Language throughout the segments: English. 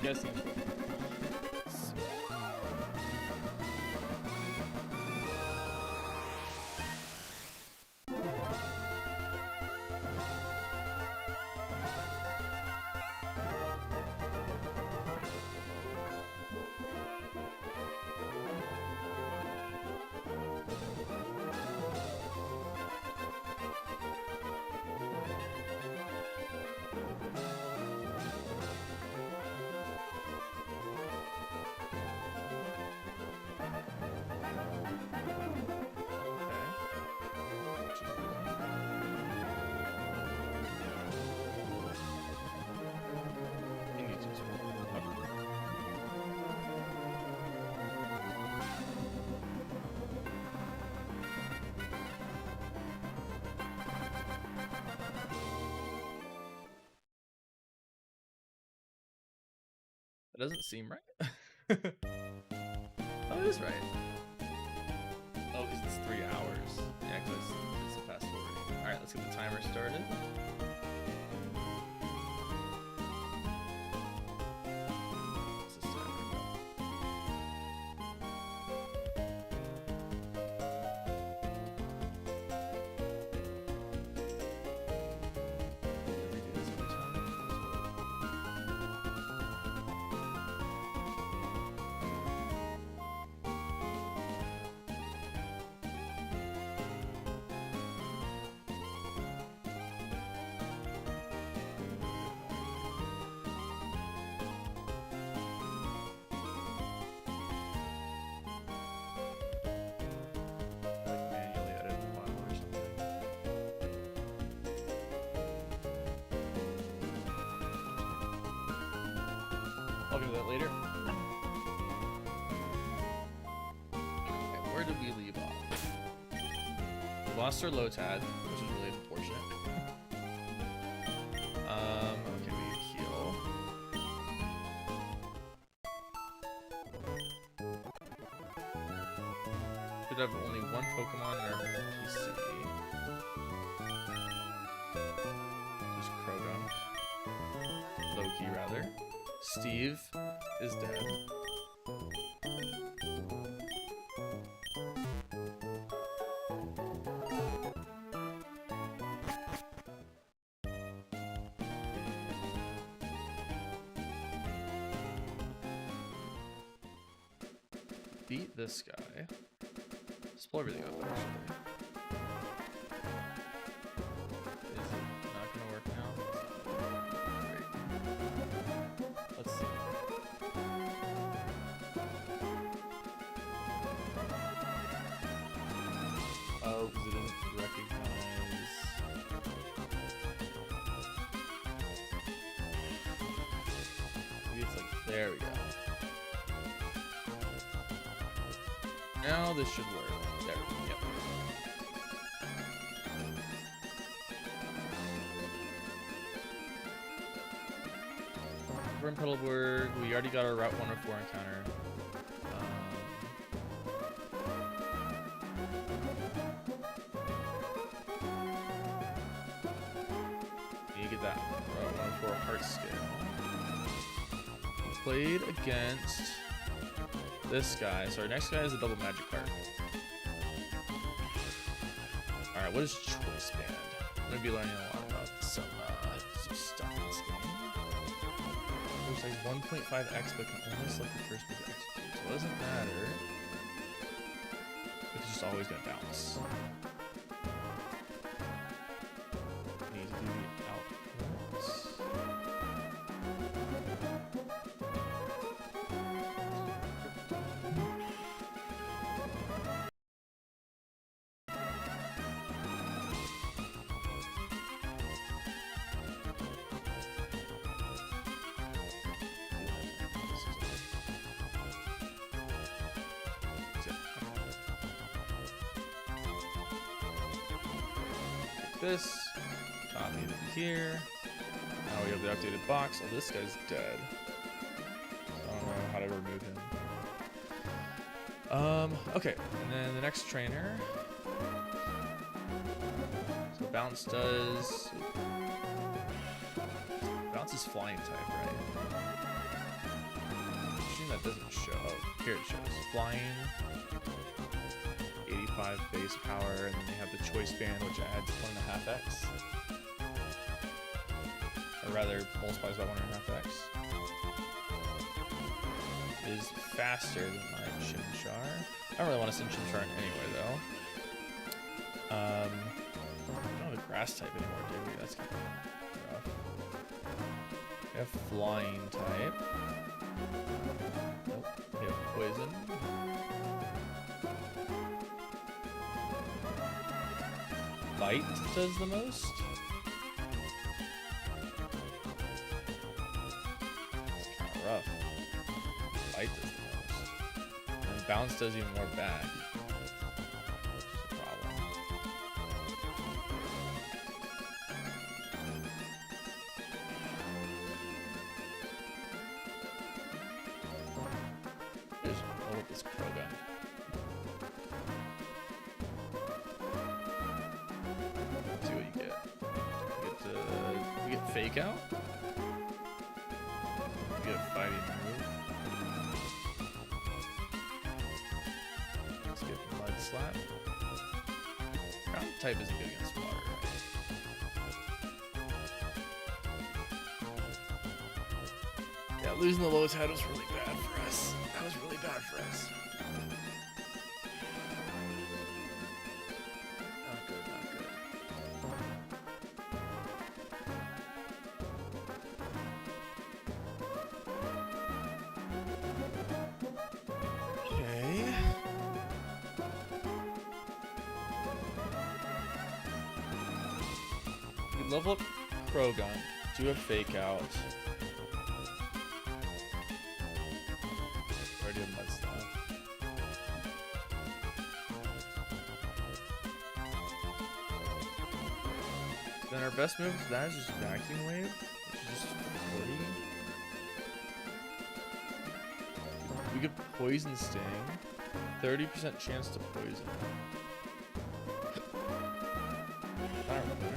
Guessing. That doesn't seem right. Oh, it is right. Oh, because it's 3 hours. Yeah, because it's a fast forwarding. Alright, let's get the timer started. What's this timer about? Redo this every time. Like manually edit the file or something. I'll do that later. Okay, where did we leave off? We lost our Lotad, which is really unfortunate. Okay, we heal. Should have only one Pokemon in our PC. Just Croagunk. Loki, rather. Steve is dead. Beat this guy. Let's pull everything up, actually. Is it not gonna work now? Great. Let's see. Oh, because it doesn't recognize. Maybe it's like, there we go. Now this should work. There we go. Yep. We're in Petalburg. We already got our Route 104 encounter. You get that Route 104 heart scale. We played against this guy. So our next guy is a double magic card. Alright, what is Choice Band? I'm gonna be learning a lot about some stuff in this game. Looks like 1.5x, but can only select the first move to execute. So it doesn't matter. It's just always gonna bounce. Need to do the outputs. This, copy it in here. Now we have the updated box. Oh, this guy's dead. I don't know how to remove him. Okay, and then the next trainer. So bounce does. Bounce is flying type, right? that doesn't show. Oh, here it shows. Flying, 85 base power, and then they have the choice band, which adds 1.5x. Or rather, multiplies by 1.5x. It is faster than my Chimchar. I don't really want to send Chimchar in anyway, though. We don't have a grass type anymore, do we? That's kind of rough. We have flying type. Nope. We have poison. Bite does the most. It's kind of rough. Bite does the most. And bounce does even more back. Fake out. Get a fighting move. Let's get Mud Slap. Ground type isn't good against water, right? Yeah, losing the low tide was really bad for us. That was really bad for us. Not good, not good. Level up Krogan, do a fake out. Already have Mud Slap. Then our best move for that is just Vacuum Wave, which is just 40. We could Poison Sting, 30% chance to poison. I don't remember.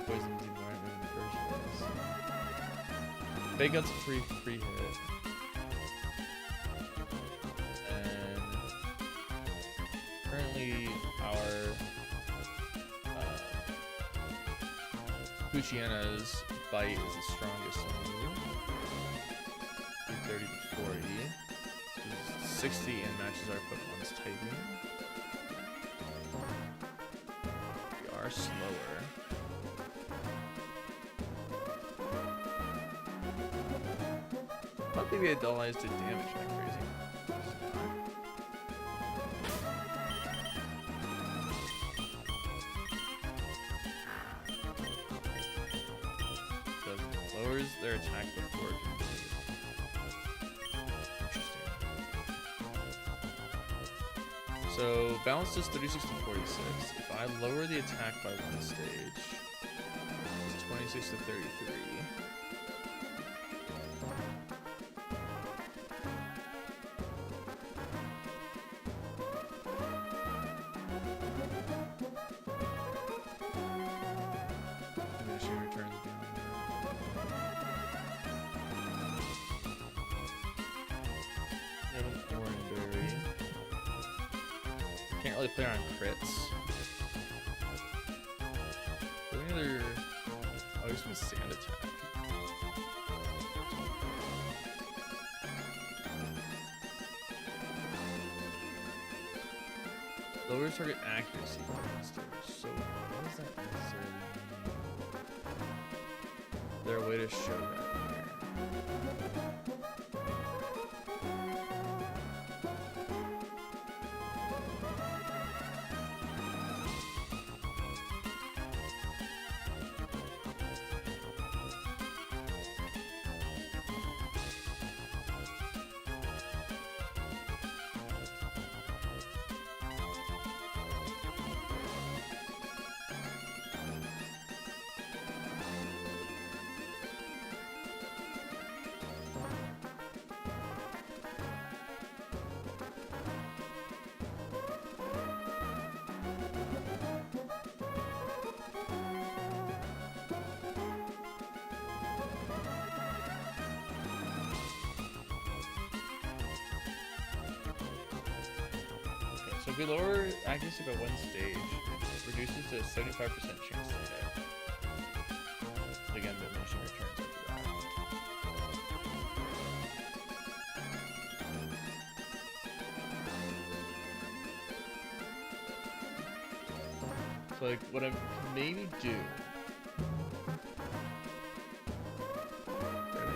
Poison's even the right move in the first place. Fake out's a free hit. And currently our Poochyana's bite is the strongest move. 30 to 40. 60 and matches our Pokemon's typing. We are slower. I don't think the Dull Eyes did damage like crazy. Lowers their attack before it can move. Interesting. So balance does 36 to 46. If I lower the attack by one stage, it's 26 to 33. Diminishing returns beyond that. We have an Oranberry. Can't really play on crits. Any other? Oh, I guess we Sand Attack. Lower target accuracy by one stage. So what does that necessarily mean? Is there a way to show that here? So if we lower accuracy by one stage, it reduces to a 75% chance to hit. Again, diminishing returns after that. So like, what I can maybe do...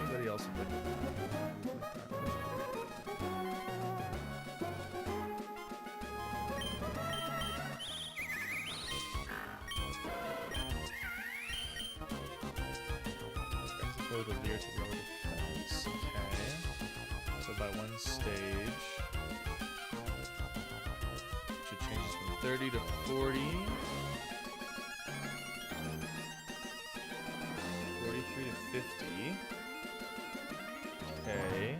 Anybody else would like that? Go to Lear to lower defense. Okay. So by one stage, should change this from 30 to 40. 43 to 50. Okay.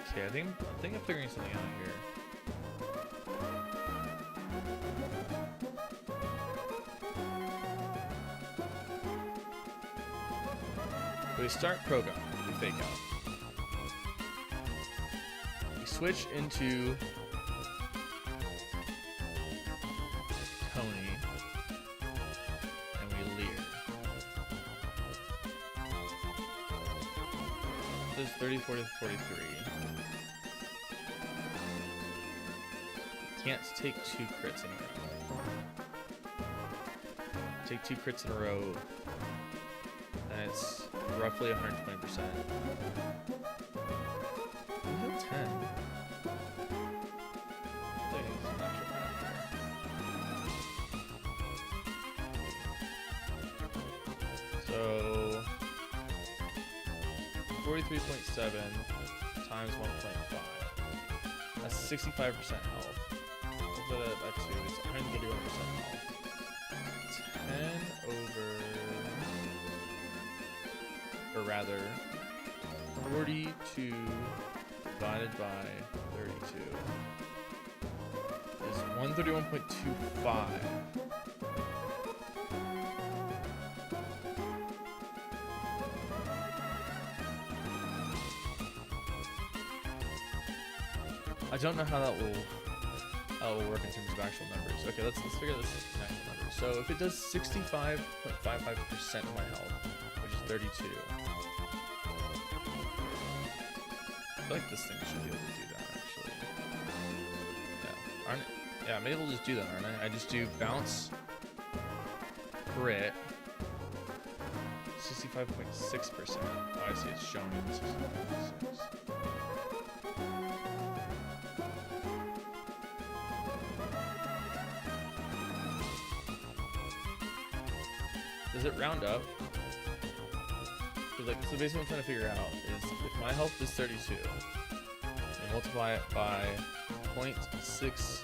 Okay, I think I'm figuring something out here. We start Krogan, we fake out. We switch into Tony, and we Lear. This is 34 to 43. Can't take 2 crits in a row. Take 2 crits in a row, and it's roughly 120%. We hit 10. So 43.7 times 1.5. That's 65% health. We'll put that 2. It's 131% health. 10 over... or rather, 42 divided by 32 is 131.25. I don't know how that will work in terms of actual numbers. Okay, let's figure this in actual numbers. So if it does 65.55% of my health, which is 32. I feel like this thing should be able to do that, actually. Yeah, I'm able to just do that, aren't I? I just do bounce, crit, 65.6%. Oh, I see, it's showing me 65.6. Does it round up? So basically what I'm trying to figure out is if my health is 32 and multiply it by 0.656,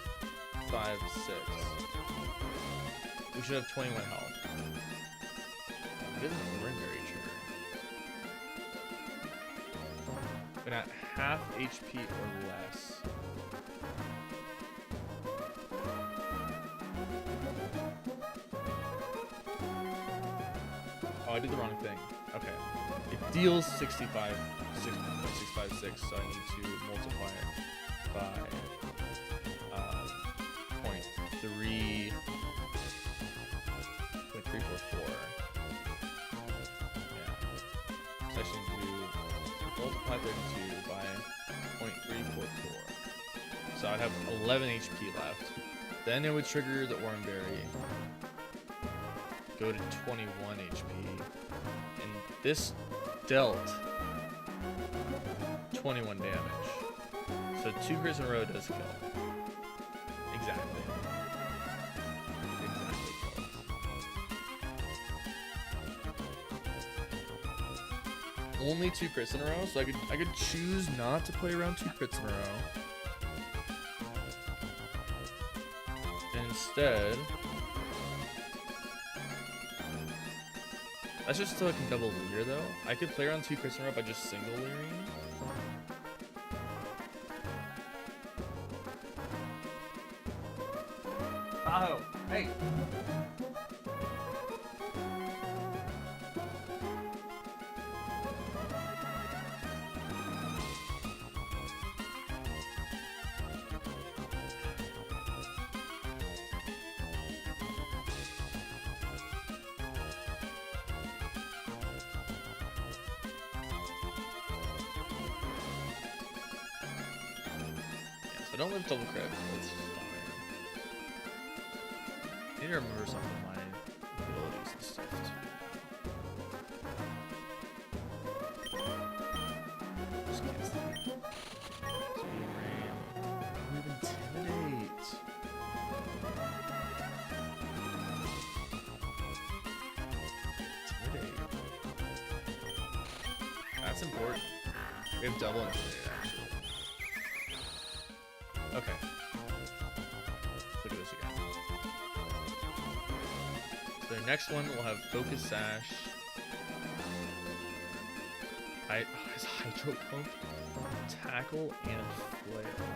we should have 21 health. It isn't a very trigger. But at half HP or less. Oh, I did the wrong thing. Okay. It deals 6.656, so I need to multiply it by 0.344. Yeah. So I should do multiply 32 by 0.344. So I'd have 11 HP left. Then it would trigger the Oranberry. Go to 21 HP. And this dealt 21 damage. So 2 crits in a row does kill. Exactly. Exactly kills. Only 2 crits in a row, so I could choose not to play around 2 crits in a row. And instead, that's just so I can double leer though. I could play around 2 crits in a row by just single leering. Oh, hey. I don't live double crit. That's fine. I need to remember some of my abilities and stuff too. Just can't sleep. Speed rain. Oh, intimidate. Intimidate. That's important. We have double intimidate actually. Okay. Look at this again. So the next one will have Focus Sash. His Hydro Pump, Tackle, and Flail.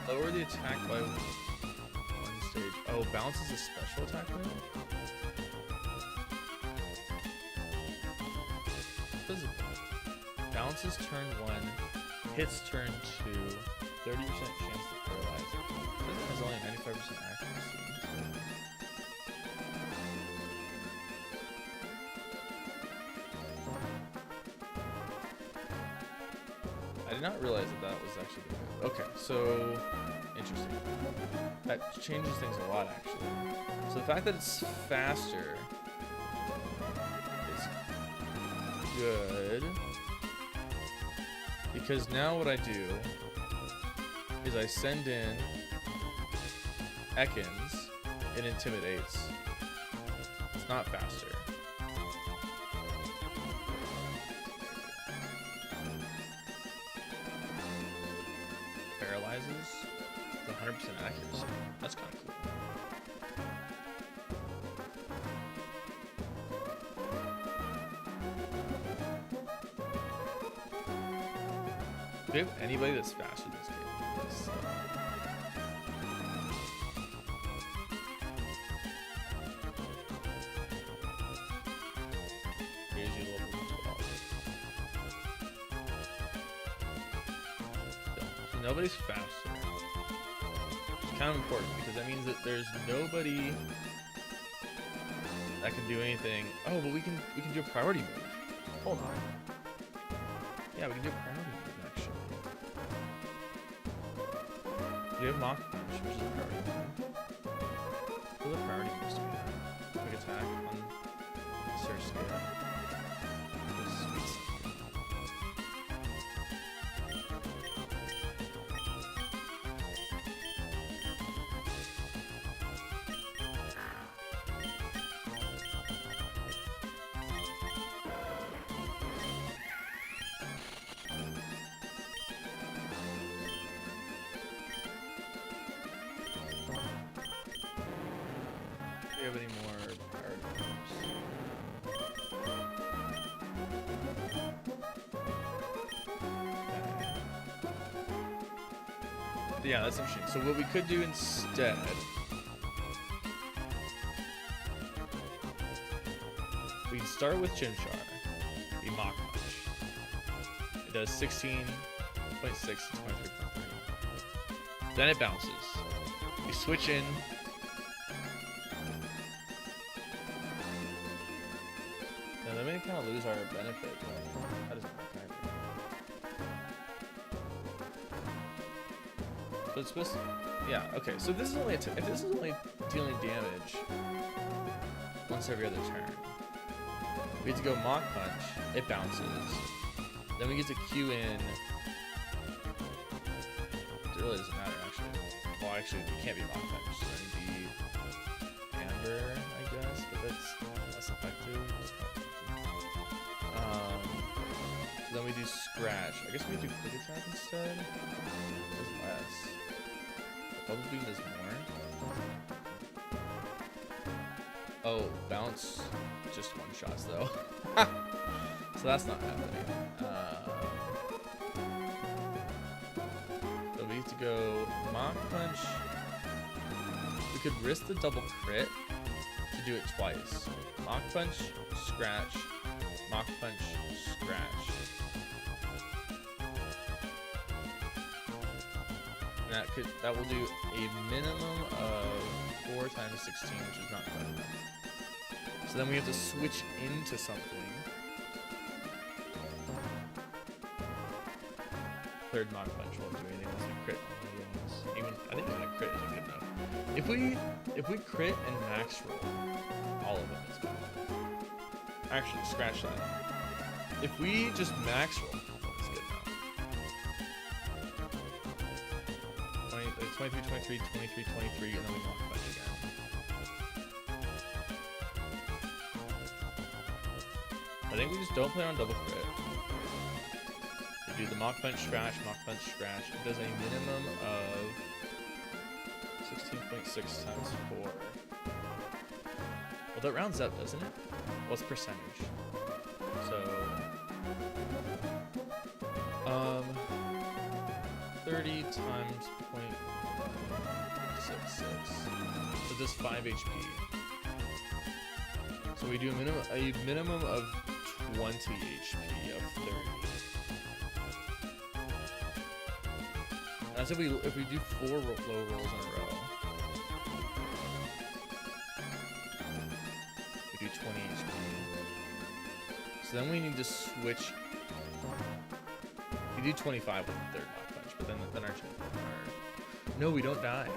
Lower the attack by one stage. Oh, bounce is a special attack move? Physical. Bounces turn 1, hits turn 2, 30% chance to paralyze. Prison has only 95% accuracy. I did not realize that was actually good. Okay, so interesting. That changes things a lot, actually. So the fact that it's faster is good, because now what I do is I send in Ekans, it intimidates. It's not faster. Paralyzes with 100% accuracy. That's kind of cool. Do we have anybody that's faster in this game? Here's your level 12. So nobody's faster. It's kind of important because that means that there's nobody that can do anything. Oh, but we can do a priority move. Hold on. Yeah, we can do a priority move. We have Mach Punch, which is a priority move. What are the priority moves do we have? Quick attack on Search Scale. Sweet something. Do you have any more priority moves? Okay. Yeah, that's interesting. So what we could do instead, we can start with Chimchar, the Mach Punch. It does 16.6 to 23.3. Then it bounces. We switch in. Now then we kind of lose our benefit. How does it work? So it's supposed to, yeah, okay. So this is only if this is only dealing damage once every other turn. We get to go Mach Punch. It bounces. Then we get to Q in. It really doesn't matter actually. Well, actually, it can't be Mach Punch. So then it'd be Amber, I guess, but that's less effective. So then we do Scratch. I guess we do Quick Attack instead. It does less. Bubble Beam does more. Oh, bounce. Just one shots though. So that's not happening. So we need to go Mach Punch. We could risk the double crit to do it twice. Mach Punch, Scratch, Mach Punch, Scratch. And that will do a minimum of 4 times 16, which is not quite enough. So then we have to switch into something. Third Mach Punch won't do anything unless we crit on one of those. Even I think even a crit isn't good enough. If we crit and max roll all of them, it's good. Actually, scratch that. If we just max roll, it's good enough. 23, 23, 23, 23, and then we Mach Punch again. I think we just don't play on double crit. We do the Mach Punch, scratch, scratch. It does a minimum of 16.6 times 4. Well, that rounds up, doesn't it? What's percentage? So, 30 times 0.66. So this 5 HP. So we do a minimum of 20 HP of 30. That's if we do 4 low rolls in a row. We do 20 HP. So then we need to switch. We do 25 with the third Mach Punch, but then our no, we don't die.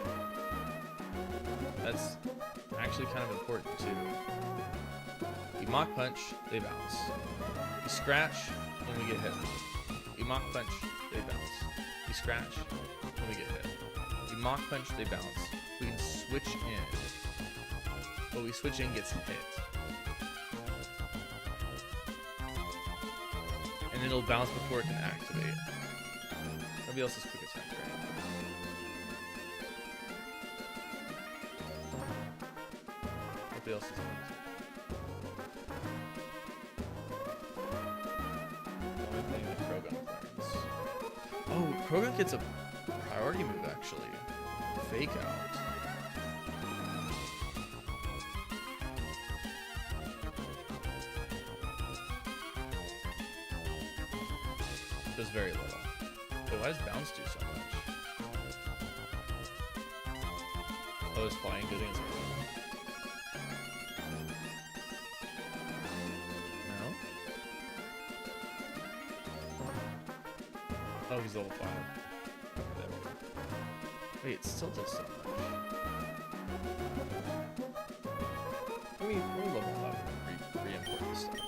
That's actually kind of important too. We Mach Punch, they bounce. We scratch, and we get hit. We Mach Punch, they bounce. We scratch, and we get hit. We Mach Punch, they bounce. We can switch in, but we switch in gets hit. And it'll bounce before it can activate. Nobody else is quick attack, right? Nobody else is quick attack. Oh, Krogan gets a priority move, actually. Fake out. Does very little. But why does bounce do so much? Oh, is flying good against Krogan? Oh, he's level 5. Okay, there we go. Wait, it still does so much. Let me level up and re-import this stuff.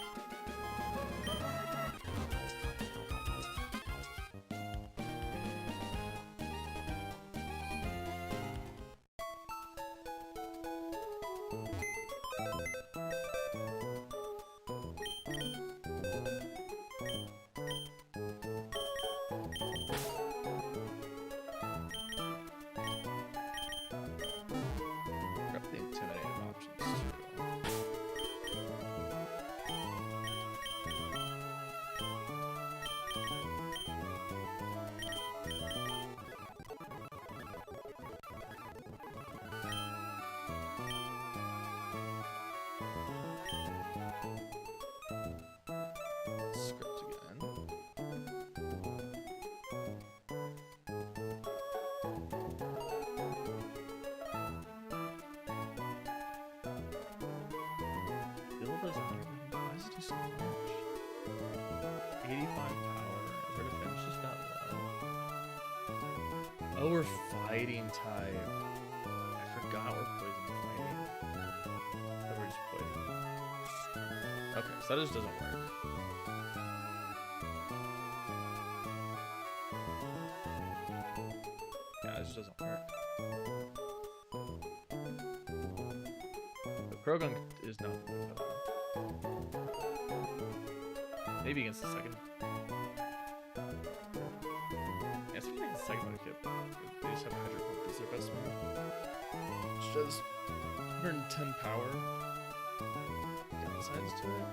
Script again. Bill does 100. Why does it do so much? 85 power. Is our defense just that low? Oh, we're fighting type. I forgot we're poison fighting. So we're just poison. Okay, so that just doesn't work. Doesn't work. The Krogan is not good at all. Maybe against the second. Yeah, it's against the second medikit. They just have Hydro Pump as their best move. Which does 110 power. Downsides to it.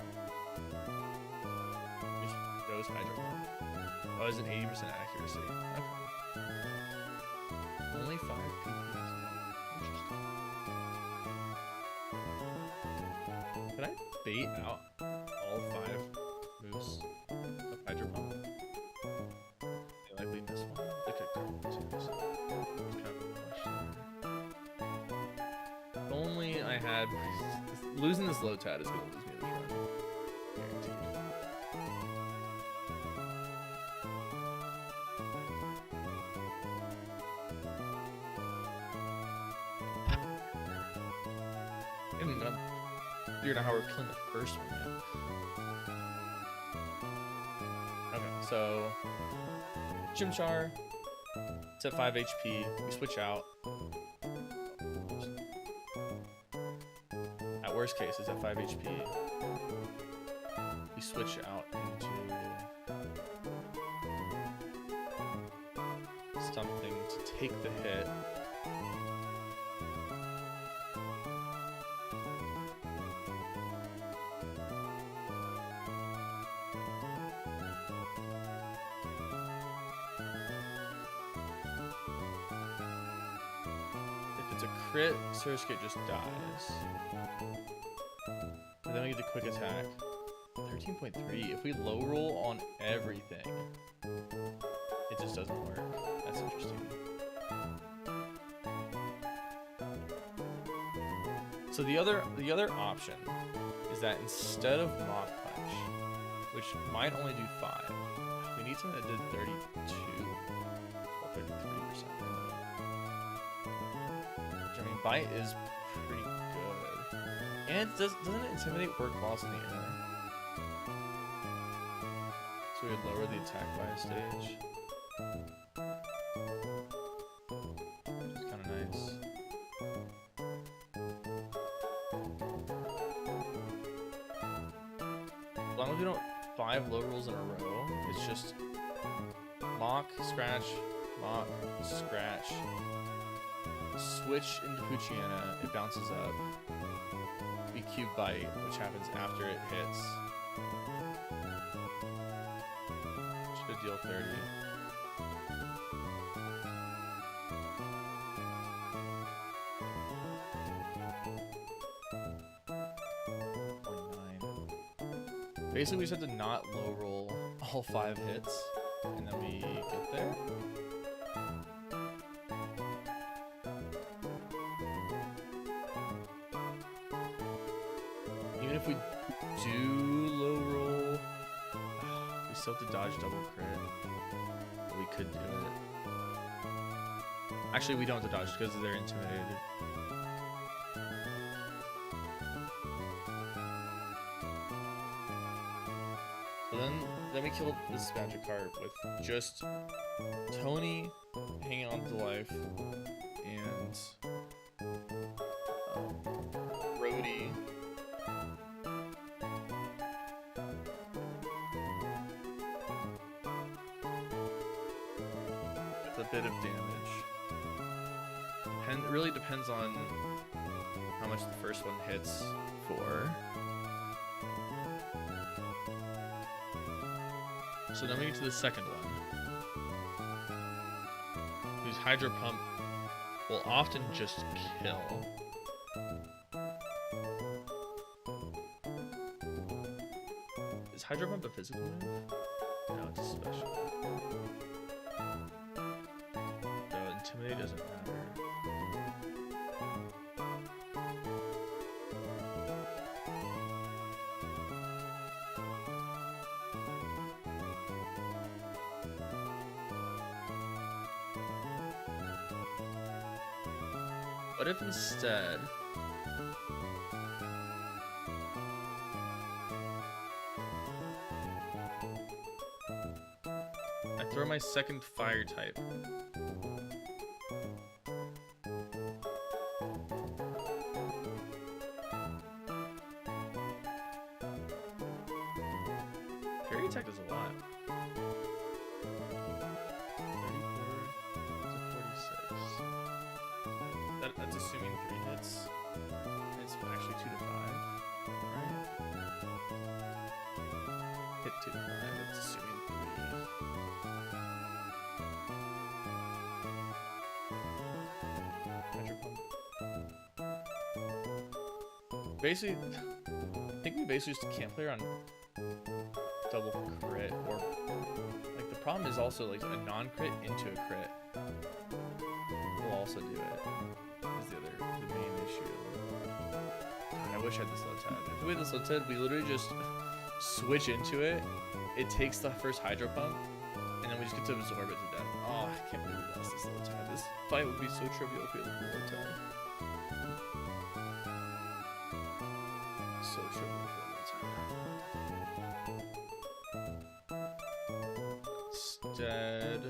Just goes Hydro Pump. Oh, it's an 80% accuracy. Okay. Only 5 PPs. Interesting. Can I bait out all 5 moves of Hydro Pump? They likely miss one. They could come 2, so kind of a wash there. I had, losing this low tat is gonna lose me this run. Guaranteed. I haven't even figured out how we're killing the first one yet. Okay, so Chimchar, it's at 5 HP. We switch out. At worst case, it's at 5 HP. We switch out into something to take the hit. Crit, Surskit just dies. But then we get the quick attack. 13.3. If we low roll on everything, it just doesn't work. That's interesting. So the other option is that instead of Mach Punch, which might only do 5, we need something that did 32 or 33%. I mean, Bite is pretty good. And doesn't it Intimidate work while it's in the air? So we would lower the attack by a stage. It's kind of nice. As long as we don't 5 low rolls in a row, it's just Mach, Scratch, Mach, Scratch. Switch into Poochyena, it bounces up. We Q Bite, which happens after it hits. Should deal 30. Basically, we just have to not low roll all 5 hits, and then we get there. Even if we do low roll, we still have to dodge double crit. But we could do it. Actually, we don't have to dodge because they're intimidated. So then we killed this Magikarp with just Tony hanging on to life and Rhodey. With a bit of damage. It really depends on how much the first one hits for. So then we get to the second one, whose Hydro Pump will often just kill. Is Hydro Pump a physical move? No, it's a special. So Intimidate doesn't matter. What if instead I throw my second fire type? Parry attack does a lot. 34 to 46. That's assuming 3 hits. It's actually 2 to 5, right? Hit 2 to 5. It's assuming 3. Measure pump. Basically, I think we basically just can't play around double crit, or like the problem is also like a non-crit into a crit will also do it. Is the main issue. wish I had this low tide. If we had this low tide, we literally just switch into it. It takes the first hydro pump, and then we just get to absorb it to death. Oh, I can't believe we lost this low tide. This fight would be so trivial if we had the low tide. So trivial if we had low tide. Instead...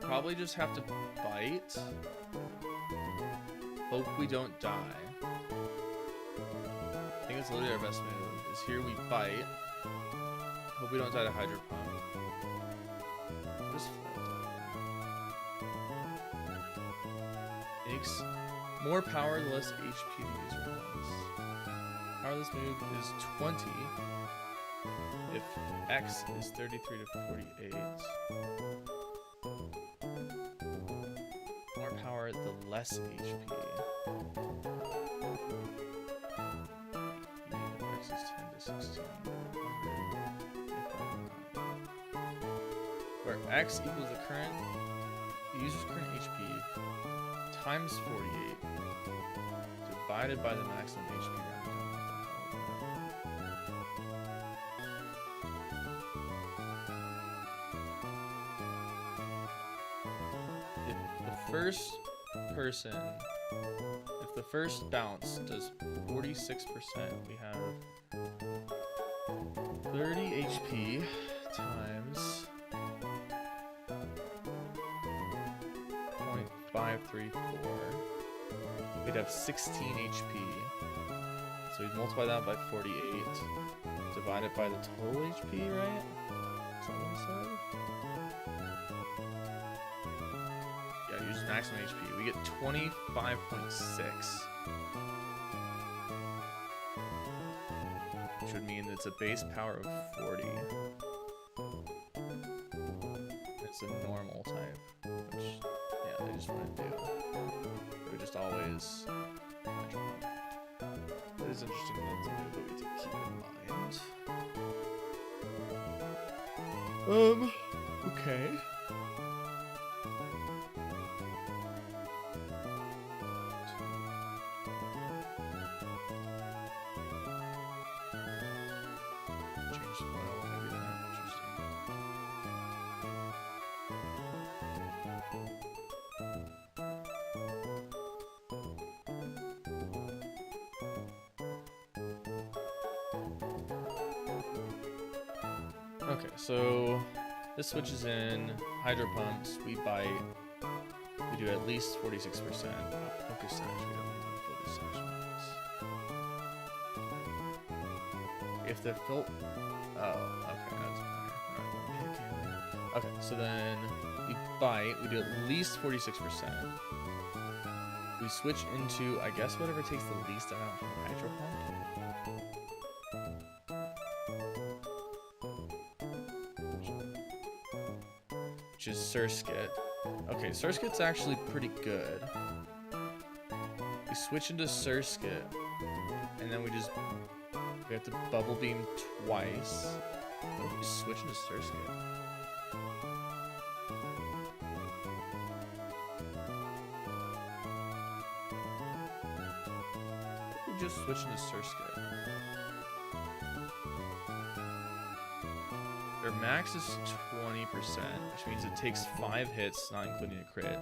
probably just have to bite. Hope we don't die. I think it's literally our best move. Is here we bite. Hope we don't die to hydro pump. Just makes more power, less HP the user has. Power of this move is 20. If X is 33 to 48. Power, the less HP. X is 10 to 16. Where X equals the user's current HP times 48 divided by the maximum HP. First person, if the first bounce does 46%, we have 30 HP times 0.534. We'd have 16 HP. So we'd multiply that by 48, divide it by the total HP, right? Is that what I said? Maximum HP. We get 25.6, which would mean it's a base power of 40. It's a normal type, which, yeah, they just want to do. They would just always. It is interesting that it's a move that we do keep in mind. Okay. Okay, so this switches in hydro pumps, we bite, we do at least 46%. Focus sash, we don't know what focus sash means. If the oh, okay, that's fine. Okay, so then we bite, we do at least 46%. We switch into, I guess, whatever takes the least amount from the hydro pump. Which is Surskit. Okay, Surskit's actually pretty good. We switch into Surskit, and then we have to bubble beam twice. What if we switch into Surskit? We just switch into Surskit. Their max is 20%, which means it takes 5 hits, not including a crit.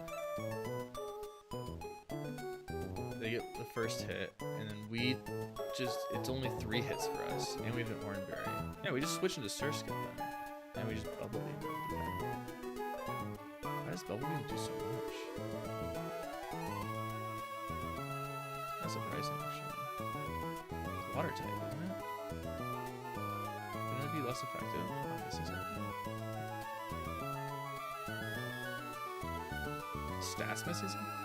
They get the first hit, and then it's only 3 hits for us, and we have an Oranberry. Yeah, we just switch into Surskit then, and we just Bubble Beam. Why does Bubble Beam do so much? That's surprising, actually. It's water type, isn't it? Wouldn't it be less effective? I'm missing something. Stats missing something?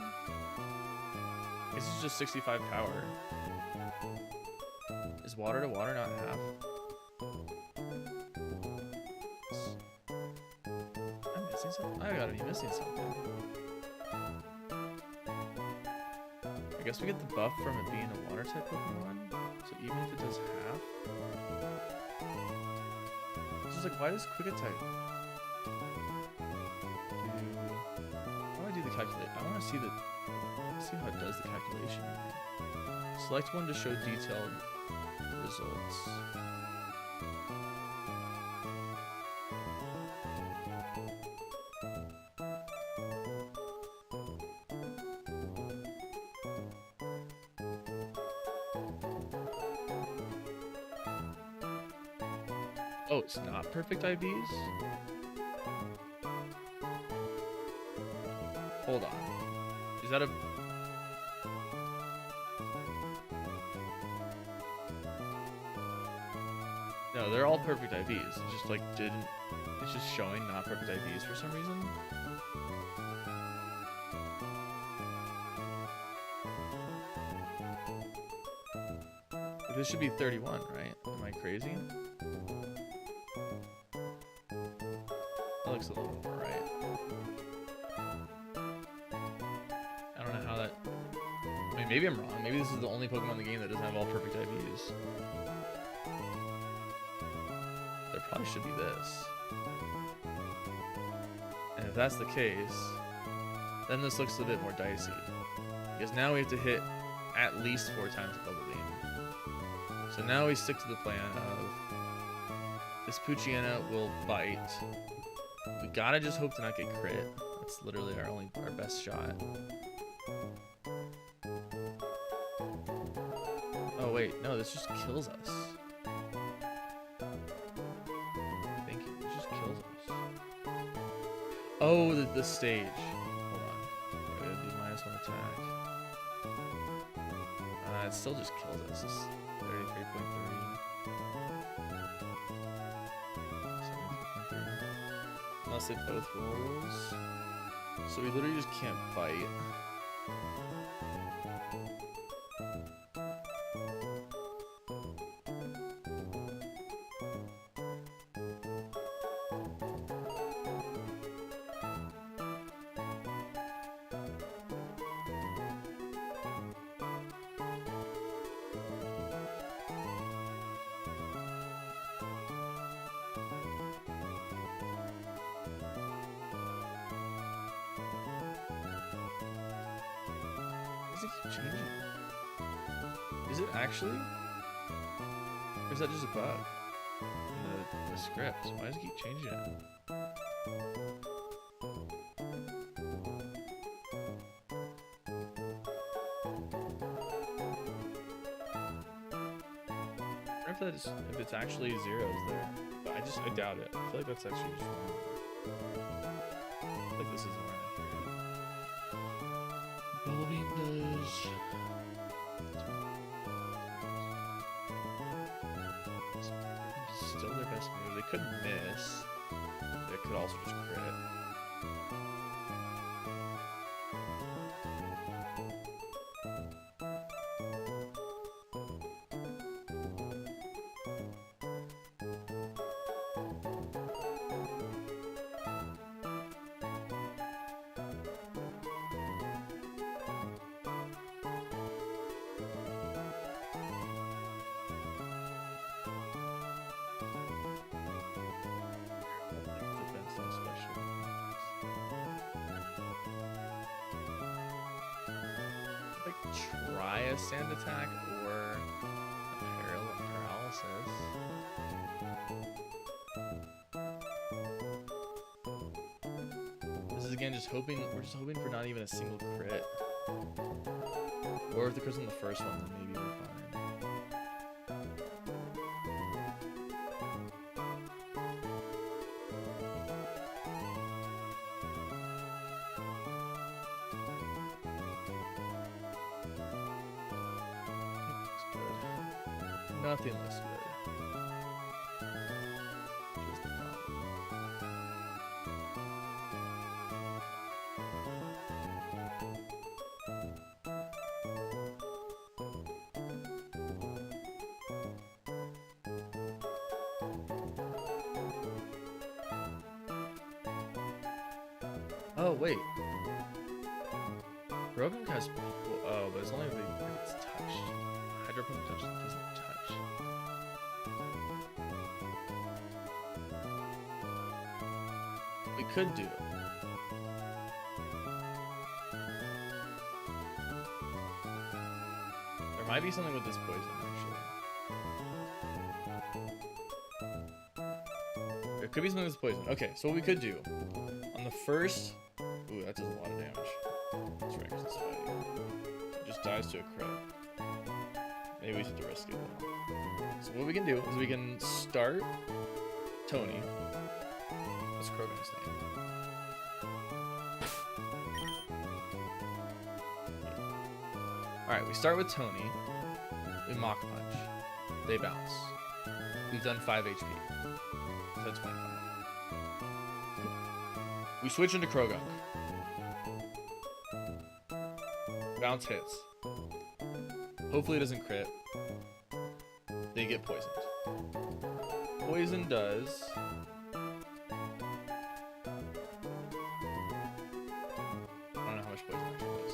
This is just 65 power. Is water to water not half? I'm missing something? I gotta be missing something. I guess we get the buff from it being a water type Pokemon. So even if it does half. It's just like, why does Quick Attack do calculate. I want to see how it does the calculation. Select one to show detailed results. Oh, it's not perfect IVs? Hold on. Is that a... No, they're all perfect IVs. It just like didn't... It's just showing not perfect IVs for some reason. Like, this should be 31, right? Am I crazy? That looks a little more right. I don't know how that... I mean, maybe I'm wrong. Maybe this is the only Pokemon in the game that doesn't have all perfect IVs. There probably should be this. And if that's the case, then this looks a bit more dicey. Because now we have to hit at least 4 times the Bubble Beam. So now we stick to the plan of this Poochyena will bite. We gotta just hope to not get crit. That's literally our best shot. Oh wait, no, this just kills us. Thank you, it just kills us. Oh, the stage. Hold on. We gotta do -1 attack. It still just kills us. It's 33.3. Unless they both rolls. So we literally just can't fight. Does it keep changing? Is it actually? Or is that just a bug in the script? Why does it keep changing it? I wonder if it's actually zeros there. But I doubt it. I feel like that's actually just wrong. I feel like this isn't right. Bubble Beam does. Still their best move. They could miss. They could also just crit. Try a sand attack or a paralysis. This is again just hoping. We're just hoping for not even a single crit. Or if the crit's on the first one, then maybe we're fine. Nothing looks good. Here's the problem. Oh wait. Broken has. Oh, but it's only if it's touched. Hydro Pump doesn't touch. We could do it. might be something with this poison, actually. There could be something with this poison. Okay, so what we could do on the first. Ooh, that does a lot of damage. That's right, 'cause it's fighting. It just dies to a crit. Maybe we have to risk it though. So what we can do is we can start Tony. What's Krogan's name? Alright, we start with Tony. We Mach Punch. They bounce. We've done 5 HP. So that's 25. We switch into Krogunk. Bounce hits. Hopefully it doesn't crit. They get poisoned. Poison does... I don't know how much poison actually does.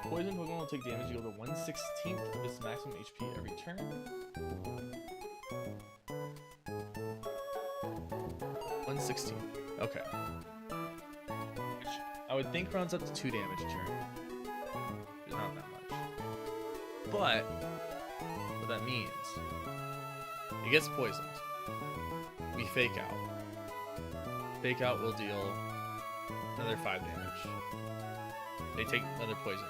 Poison Pokemon will take damage equal to 1/16 of its maximum HP every turn. 1/16. Okay. Which I would think rounds up to 2 damage a turn. It's not that much. But what that means, it gets poisoned. We Fake Out. Fake Out will deal another 5 damage. They take another poison.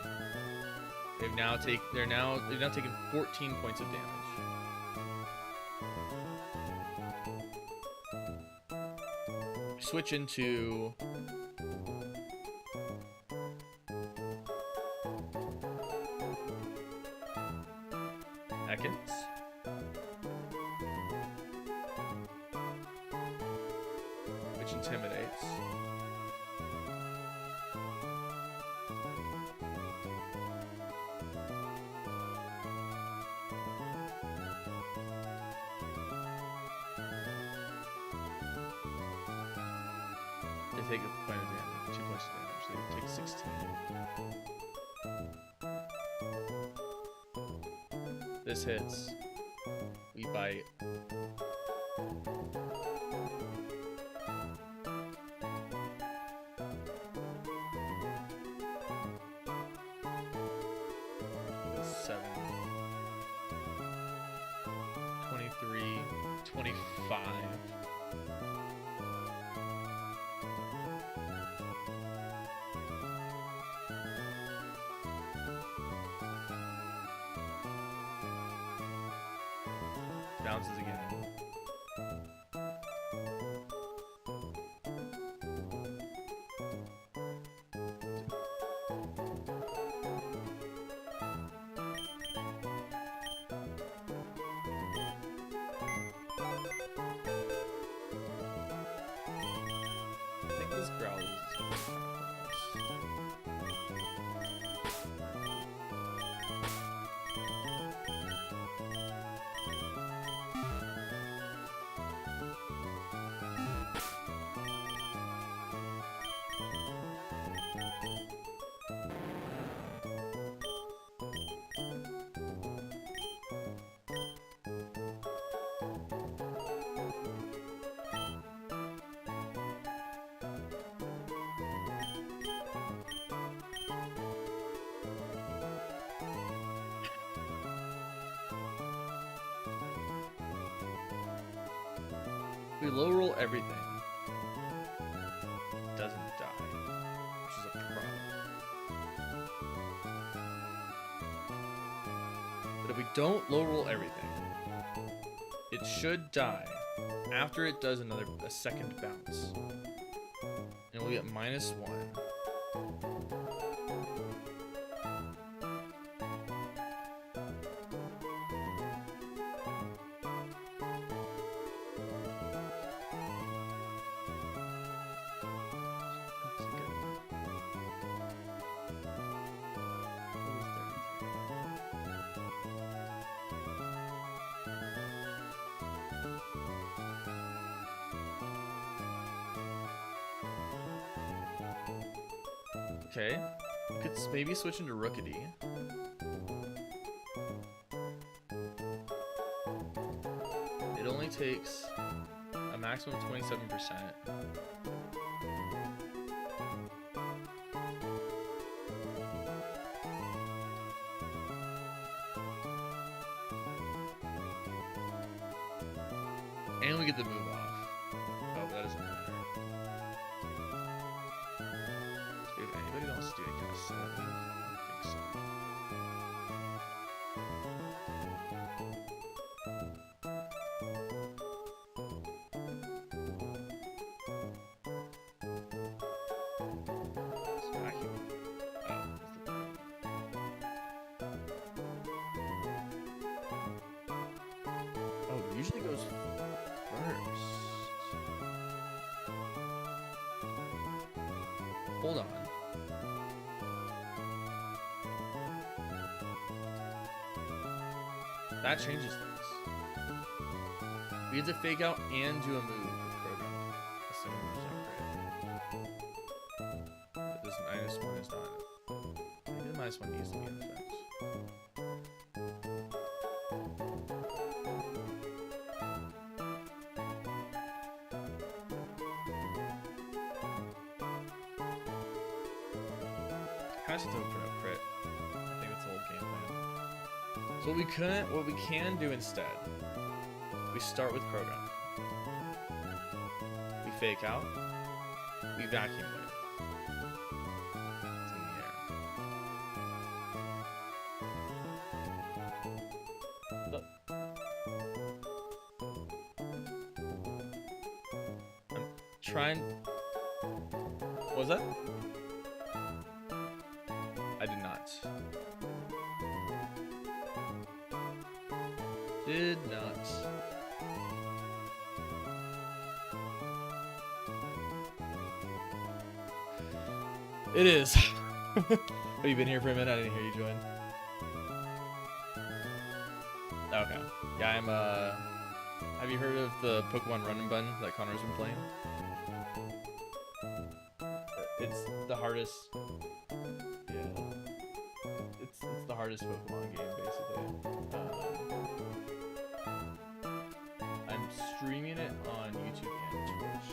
They're now taken 14 points of damage. Switch into Ekans. Which intimidates. They take a point of damage, 2 points of damage. They take 16. This hits. We bite. That's 7. 23, 25. Bounces again. I think this growl is gonna be close. We low roll everything. It doesn't die, which is a problem. But if we don't low roll everything, it should die after it does a second bounce. And we'll get -1. Okay. Could maybe switch into Rookity. It only takes a maximum of 27%. And we get the move off. Oh, that doesn't matter. If anybody else do any kind of setup move? I don't think so. It's vacuum. Oh, it usually goes first. Hold on. That changes things. We get to fake out and do a move with program. Assuming there's a crit. But this -1 is not. Maybe the -1 needs to be in effect. Has to put up crit. I think that's the whole game plan. So what we can do instead, we start with Krogan. We fake out. We vacuum wave. It's in the air. I'm trying. What was that? I did not. Did not. It is. Have you been here for a minute? I didn't hear you join. Okay. Yeah, I'm have you heard of the Pokemon Run and Bun that Connor's been playing? It's the hardest. Yeah. It's the hardest Pokemon game, basically. I'm streaming it on YouTube and Twitch.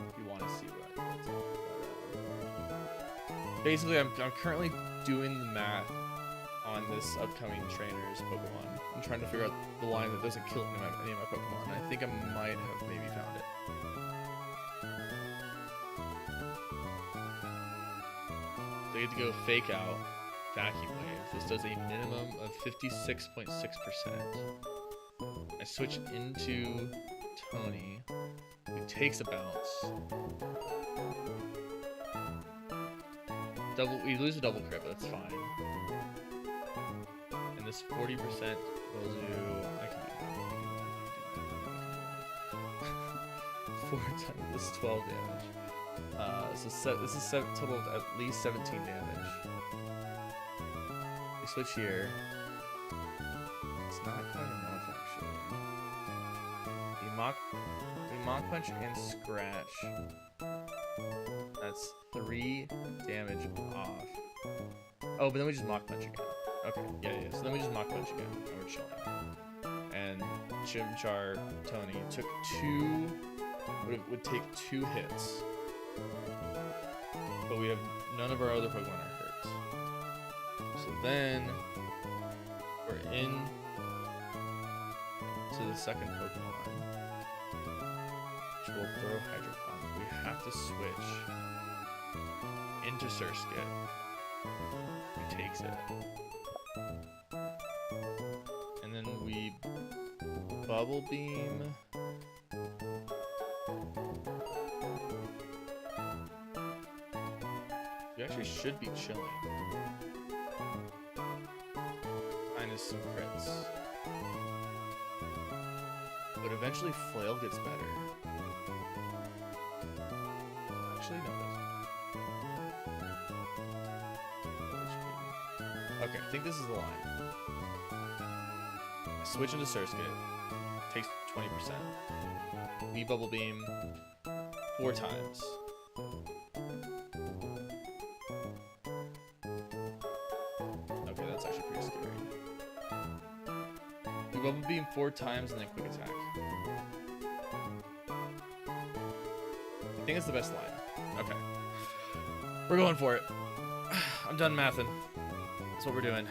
If you want to see what it's about. Basically, I'm currently doing the math on this upcoming trainer's Pokemon. I'm trying to figure out the line that doesn't kill any of my Pokemon. I think I might have maybe found it. So you get to go fake out, vacuum wave. This does a minimum of 56.6%. I switch into Tony, who takes a bounce. We lose a double crit, but that's fine. And this 40% will do. I can do that. 4 times this 12 damage. So this is a total of at least 17 damage. We switch here. It's not quite enough, actually. We Mach Punch and Scratch. That's 3 damage off. Oh, but then we just Mach Punch again. Okay, yeah. So then we just Mach Punch again, and we're chilling. And Chimchar Tony took 2. Would take 2 hits. But we have none of our other Pokemon are hurt. So then we're in to the second Pokemon, which will throw Hydro Pump. We have to switch into Surskit. He takes it. And then we Bubble Beam. We actually should be chilling. Minus some crits. But eventually Flail gets better. Actually, no, it doesn't. Okay, I think this is the line. I switch into Surskit. Takes 20%. We Bubble Beam 4 times. that's actually pretty scary. We bubble beam 4 times and then quick attack. I think it's the best line. Okay. We're going for it. I'm done mathing. That's what we're doing.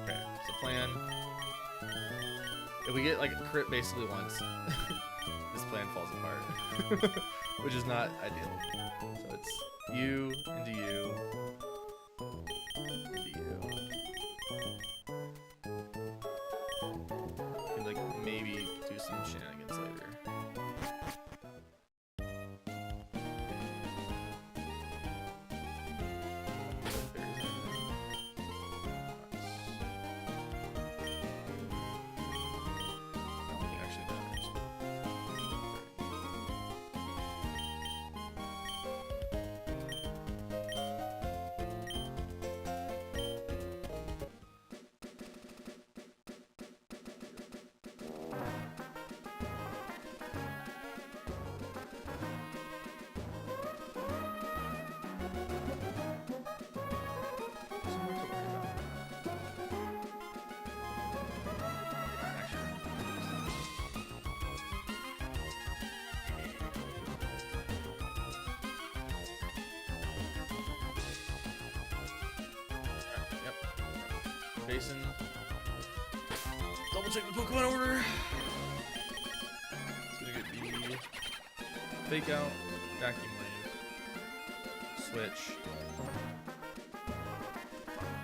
Okay, so plan. If we get like a crit basically once, this plan falls apart. Which is not ideal. So it's you into you. Into you. And like maybe do some shenanigans later. Jason, double check the Pokemon order. It's gonna get the Fake Out, Vacuum Wave, Switch,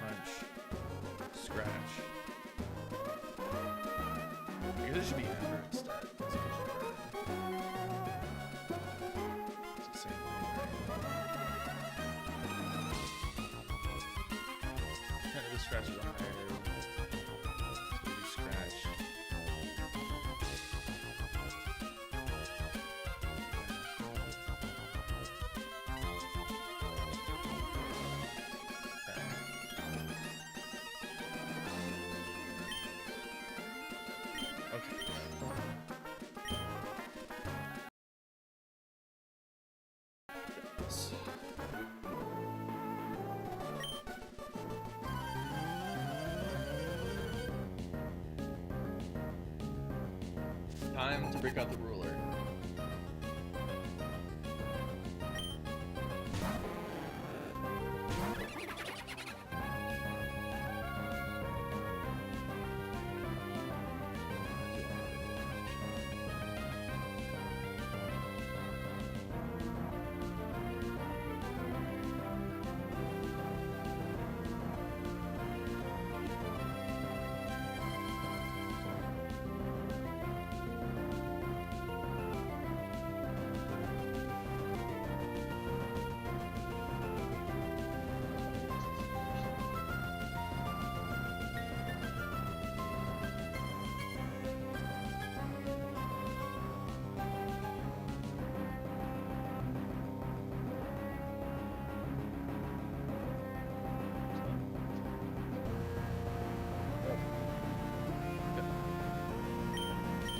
Punch, Scratch. I guess it should be Ember instead. It's the same thing, right? Kind of the Scratch is on higher. Time to break out the ruler.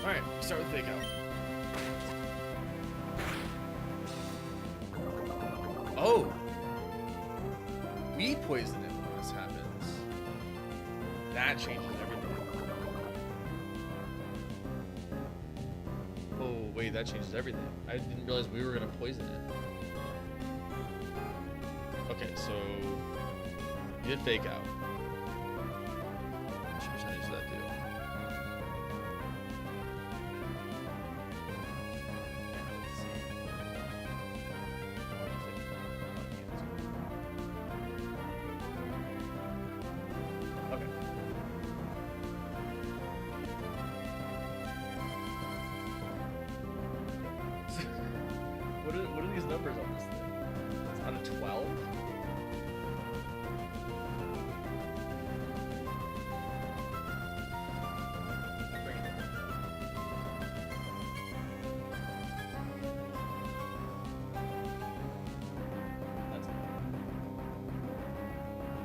Alright, start with Fake Out. Oh! We poison it when this happens. That changes everything. Oh, wait, that changes everything. I didn't realize we were gonna poison it. Okay, so you did Fake Out. What's your percentage of that do? What are these numbers on this thing? It's on a 12? Bring it in. That's it.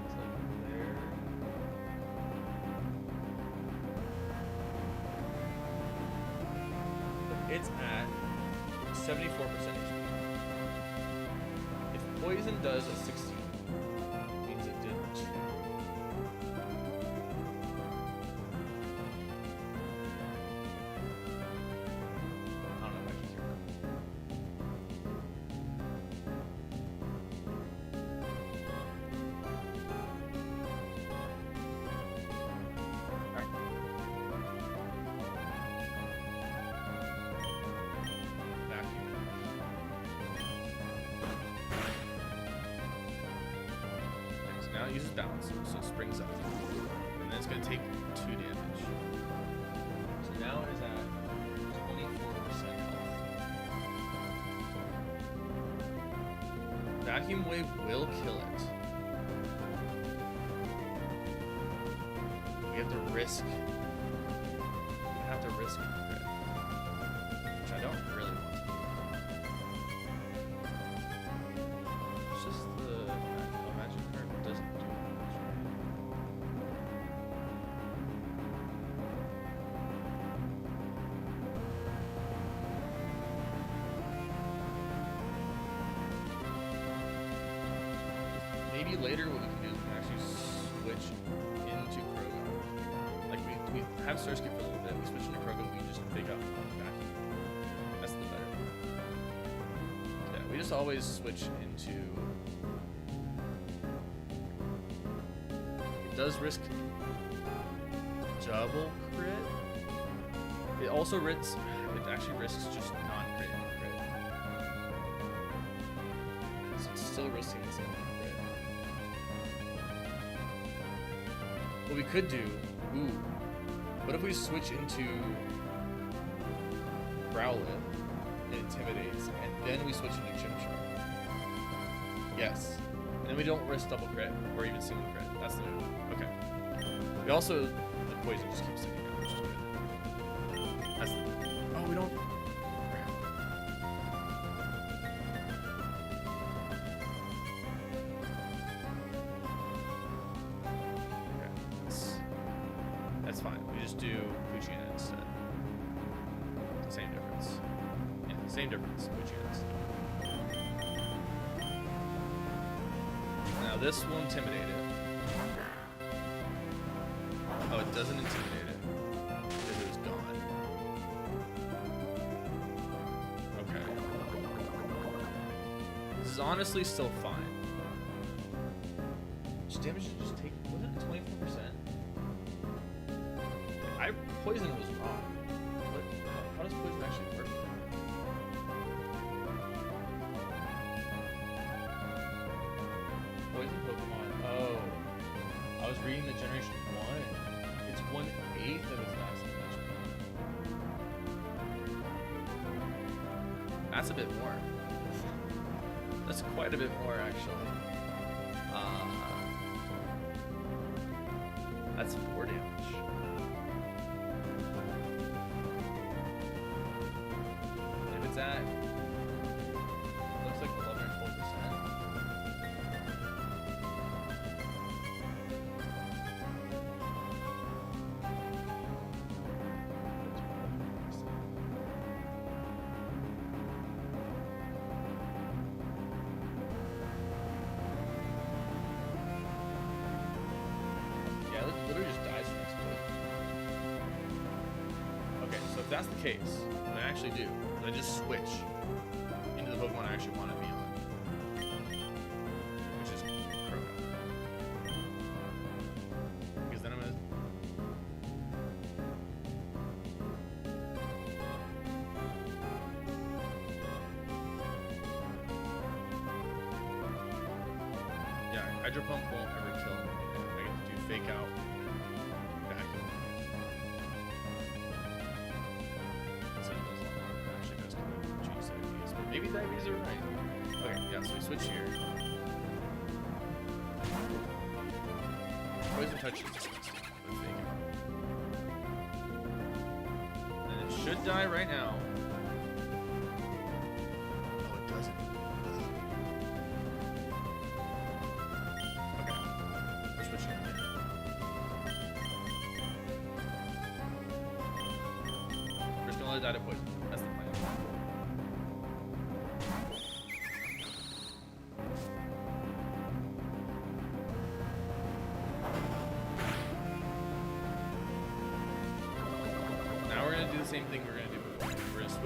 It's like there. It's at 74% HP. If poison does a 16. Means it did 2. I don't know if I can hear that. Alright. Vacuum. Nice. Now it uses balance, so it springs up. And then it's going to take 2 damage. So now it is at 24% health. Vacuum wave will kill it. We have to risk. We have to risk it, which I don't really want to. It's just the magic card doesn't do much. Maybe later what we can do is we can actually switch into Krogan. Like we have Surskit for a little bit, we switch into Krogan, we just fake out Vacuum. That's the better. Yeah, we just always switch into. It does risk double crit. It also risks. It actually risks just non-crit and crit. So it's still risking the same crit. What we could do, what if we switch into Growlithe, it intimidates, and then we switch into Chimchar? Yes. And then we don't risk double crit, or even single crit. That's the move. Okay. We also, the poison just keeps sticking out, which is good. That's the, oh, we don't. That's fine. We just do Poochyena instead. Same difference. Yeah, same difference. Poochyena instead. Now this will intimidate it. Oh, it doesn't intimidate it because it was gone. Okay. This is honestly still fine. Just damage should just take. Wasn't it 24%? Poison was wrong. How does poison actually work? Poison Pokemon. Oh. I was reading the Generation 1. It's 1/8 of its maximum HP. That's a bit more. That's quite a bit more, actually. That's 4 damage. That looks like 11 or 12%. Yeah, it literally just dies next to it. Okay, so if that's the case, what I actually do, I just switch into the Pokemon I actually want to be on, which is Krogan. Because then I'm gonna. Yeah, Hydro Pump won't ever kill me. I get to do Fake Out, Vacuum. Maybe diabetes are right. Okay, yeah, so we switch here. Poison Touch is disgusting. But fake out. And it should die right now. Oh, it doesn't. Okay. We're switching again. We're just gonna let it die to poison. That's the plan.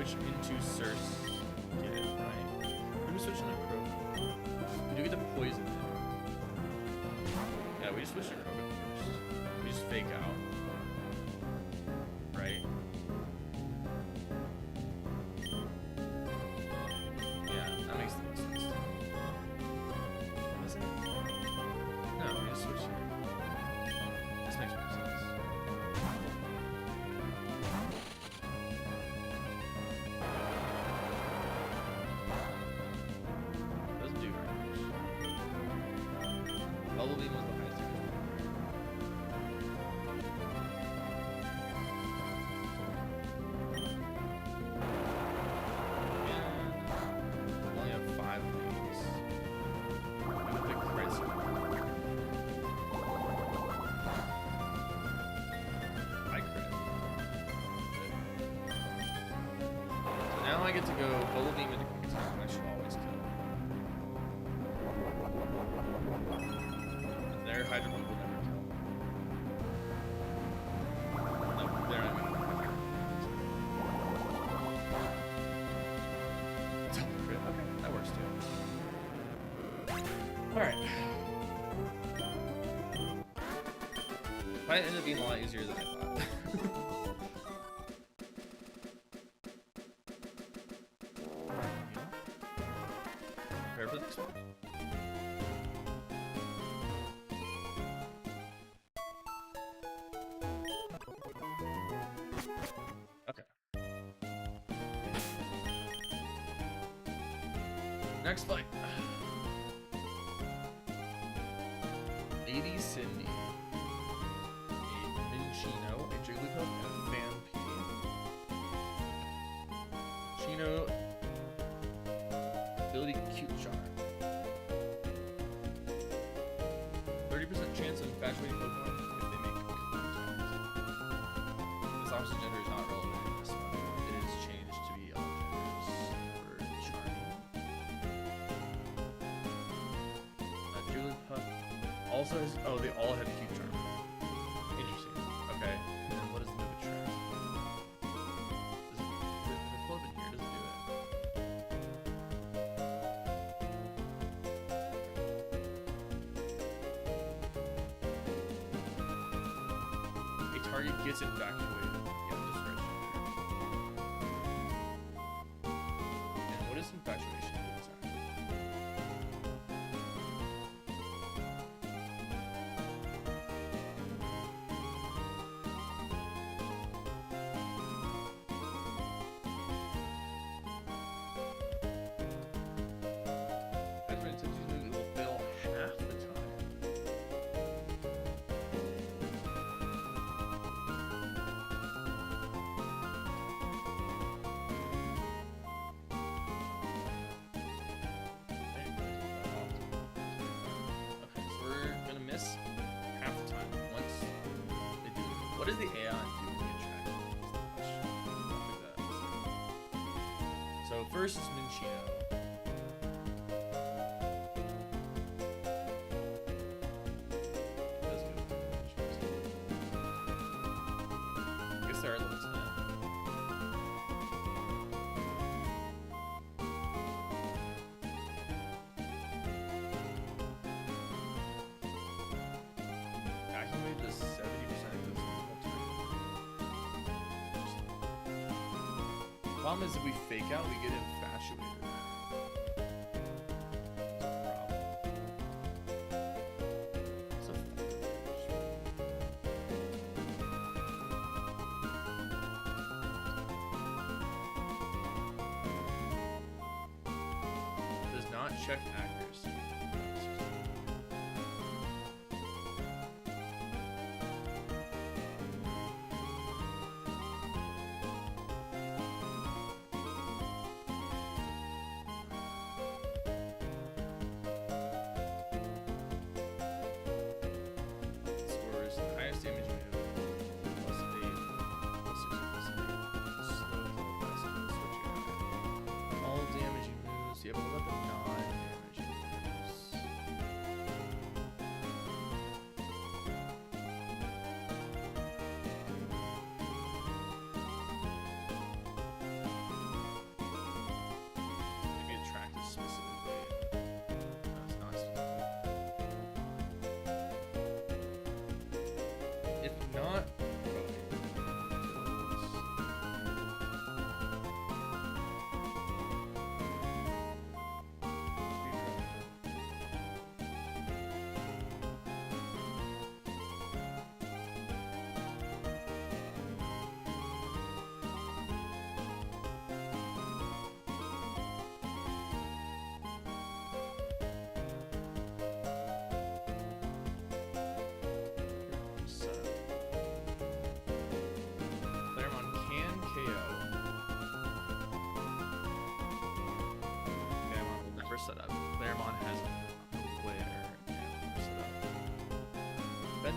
switch into Circe. Get it, right? Maybe we switch into Krogan. We do get the poison in. Yeah, we just switch to Krogan first. We just fake out. Right? Yeah, that makes the most sense to me. Does it? No, we just switch here. This makes more sense. Doesn't do very much. Bubble Beam was the highest damage. And we only have 5 of these. We have a big crit skill. I crit. So now I get to go Bubble Beam into quick attack, and I should always kill. And their Hydro Boob will never kill. No, they're not gonna double crit. Okay, that works too. Alright. Might end up being a lot easier than I thought. Prepare for the next one. Okay. Next fight. Lady Cindy. A Minchino, a Jigglypuff, and a Phanpy. Chino. Ability Cute Charm. 30% chance of infatuating Pokemon if they make contact. This opposite gender is not relevant in this one. It is changed to be all genders for charming. Jigglypuff also has. Oh, they all have Cute Charm. Interesting. Okay. And then what does the move attract? Does it float in here? Does it do it? A target gets infatuated. Yeah, just right there. And what is infatuation do exactly? As many times you move, it will fail half the time. Okay, so we're gonna miss half the time once they do. What does the AI do when you attract them? Is the question. I'll figure that out in a second. So first is Minchino. Does good. I guess they're at level 10. Accumulate the 70% of this multiple. Problem is if we fake out, we get infatuated. That's a problem. Does not check accuracy. Scores the highest damage unit plus 8, plus 6, plus 8. Slow kill fast kill, switch your eye. All damaging moves. You have 11 non-damaging moves.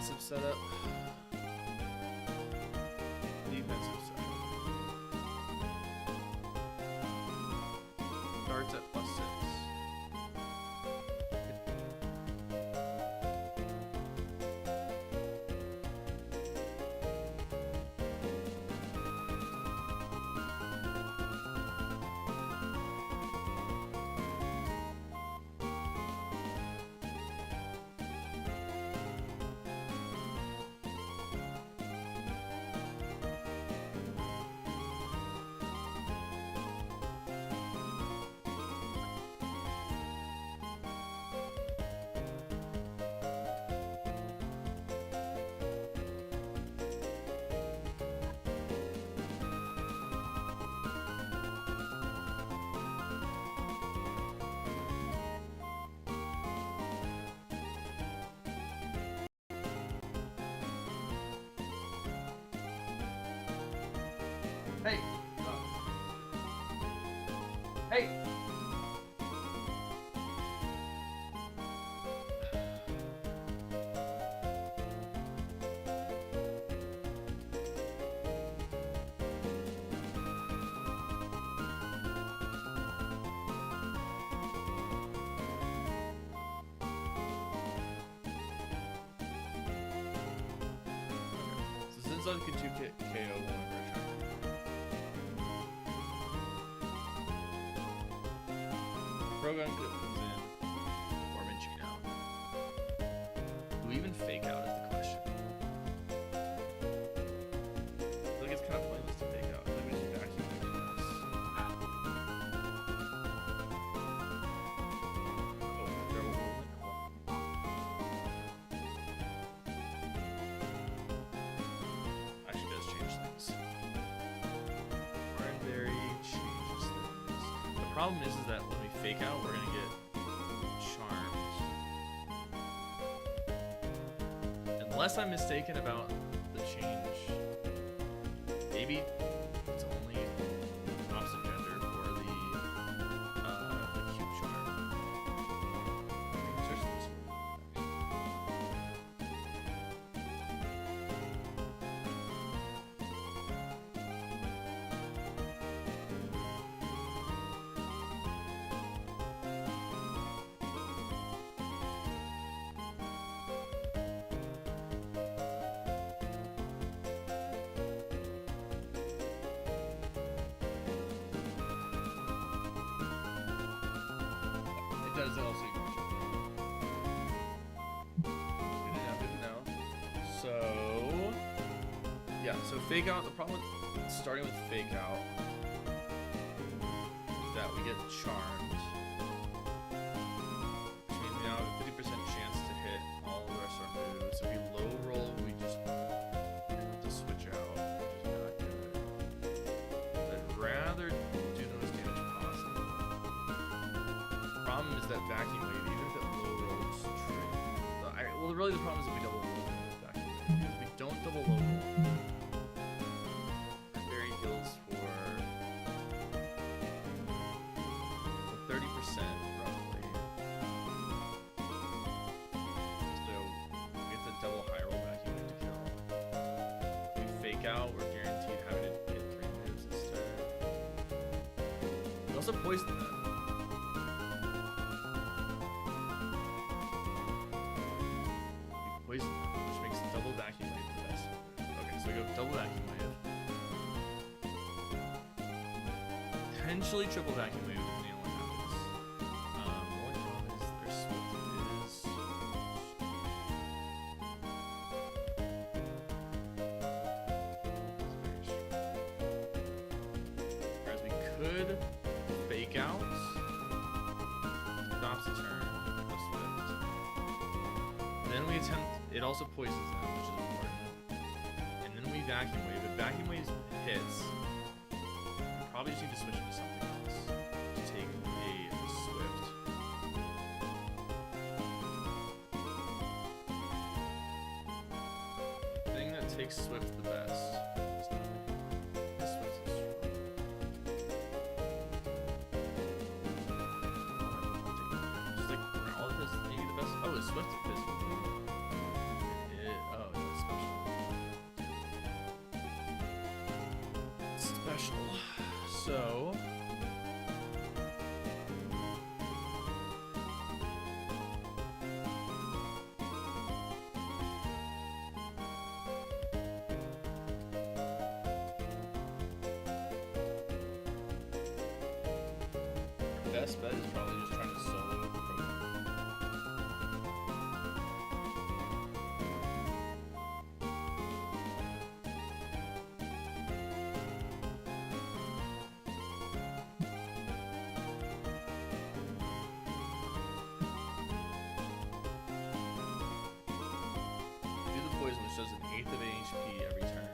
Offensive setup. Defensive setup. Starts at +6. Hey! Hey! So since I can 2 KO one version. Program comes in, Orman cheat out. Do we even fake out is the question. I feel like it's kind of pointless to fake out. I think we just vacuum this. Oh, they're rolling. Actually does change things. Oranberry changes things. The problem is that when we fake out, we're gonna get charmed. Unless I'm mistaken about the change, maybe it's only opposite gender for the cute charm. Search this. It does also ignore good to know. So yeah, so fake out. The problem with starting with fake out is that we get charmed, which means we now have a 50% chance to hit all the rest of our moves. If we low roll, we just have to switch out, which is not good. I'd rather do the most damage possible. The problem is that vacuum wave, even if it low rolls true. Well, really the problem is if we double roll vacuum wave. Because if we don't double low roll, Berry heals for 30% roughly. So we get the double high roll vacuum wave to kill. If we fake out, we're guaranteed having to hit 3 moves instead. We also poison them. Poison them, which makes double vacuum wave the best. Okay, so we go double vacuum wave. Potentially triple vacuum wave depending on what happens. The only problem is their swift is... Whereas we could fake out, stops the turn, go swift. Then we attempt, it also poisons them, which is important. And then we vacuum wave. If vacuum wave hits, we probably just need to switch into something else to take a swift. The thing that takes swift the best is nothing. This swift is strong. Just like all of this, maybe the best. Oh, is swift a physical move? special. So. Best bet is probably just trying to solo from. Do the poison, which does an 1/8 of HP every turn.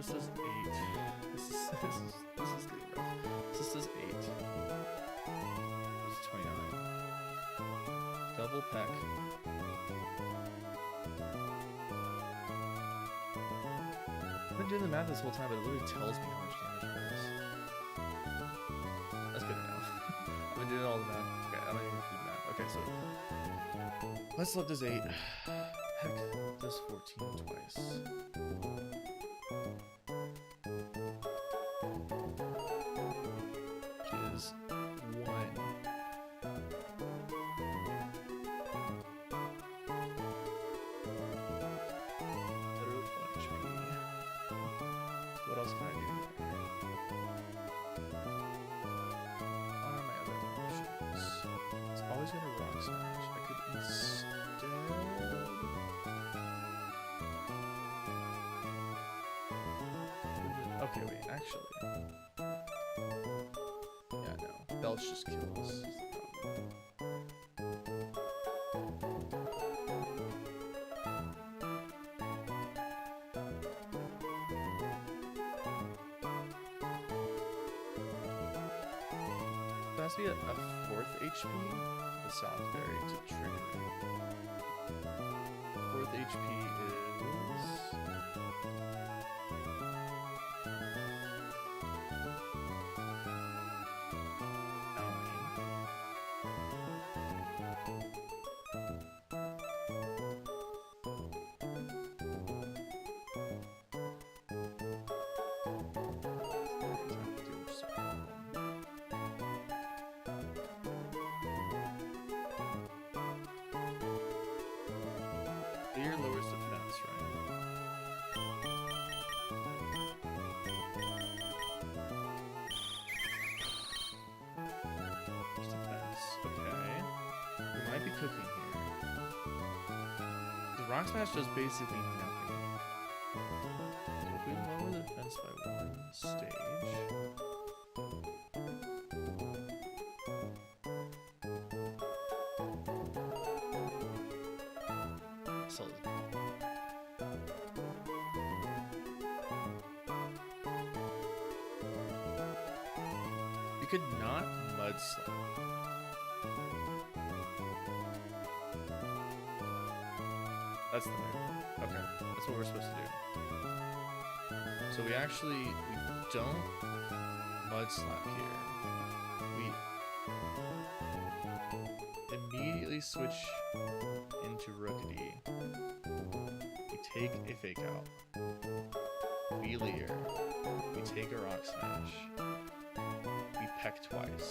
this is 8. This is getting rough. This is 8. This is 29. Double peck. I've been doing the math this whole time, but it literally tells me how much damage it is. That's good enough. I've been doing all the math. Okay, I don't even do the math. Okay, so let's let this 8. Heck, this 14 twice. Which is 1. What else can I do here? What are my other options? It's always gonna rock smash. I could instead. Okay, wait, actually. Yeah, no. Belch just kills. Is the problem. There has to be a 4th HP, the Salisbury, to trigger it. 4th HP is... Clear lowers defense, right? Defense, okay. We might be cooking here. The Rock Smash does basically nothing. So if we lower the defense by 1 stage... So you could not mudslap. That's the move. Okay, that's what we're supposed to do. So we don't mudslap here. We immediately switch into Rookity. We take a fake out. We leer. We take a rock smash. We peck twice.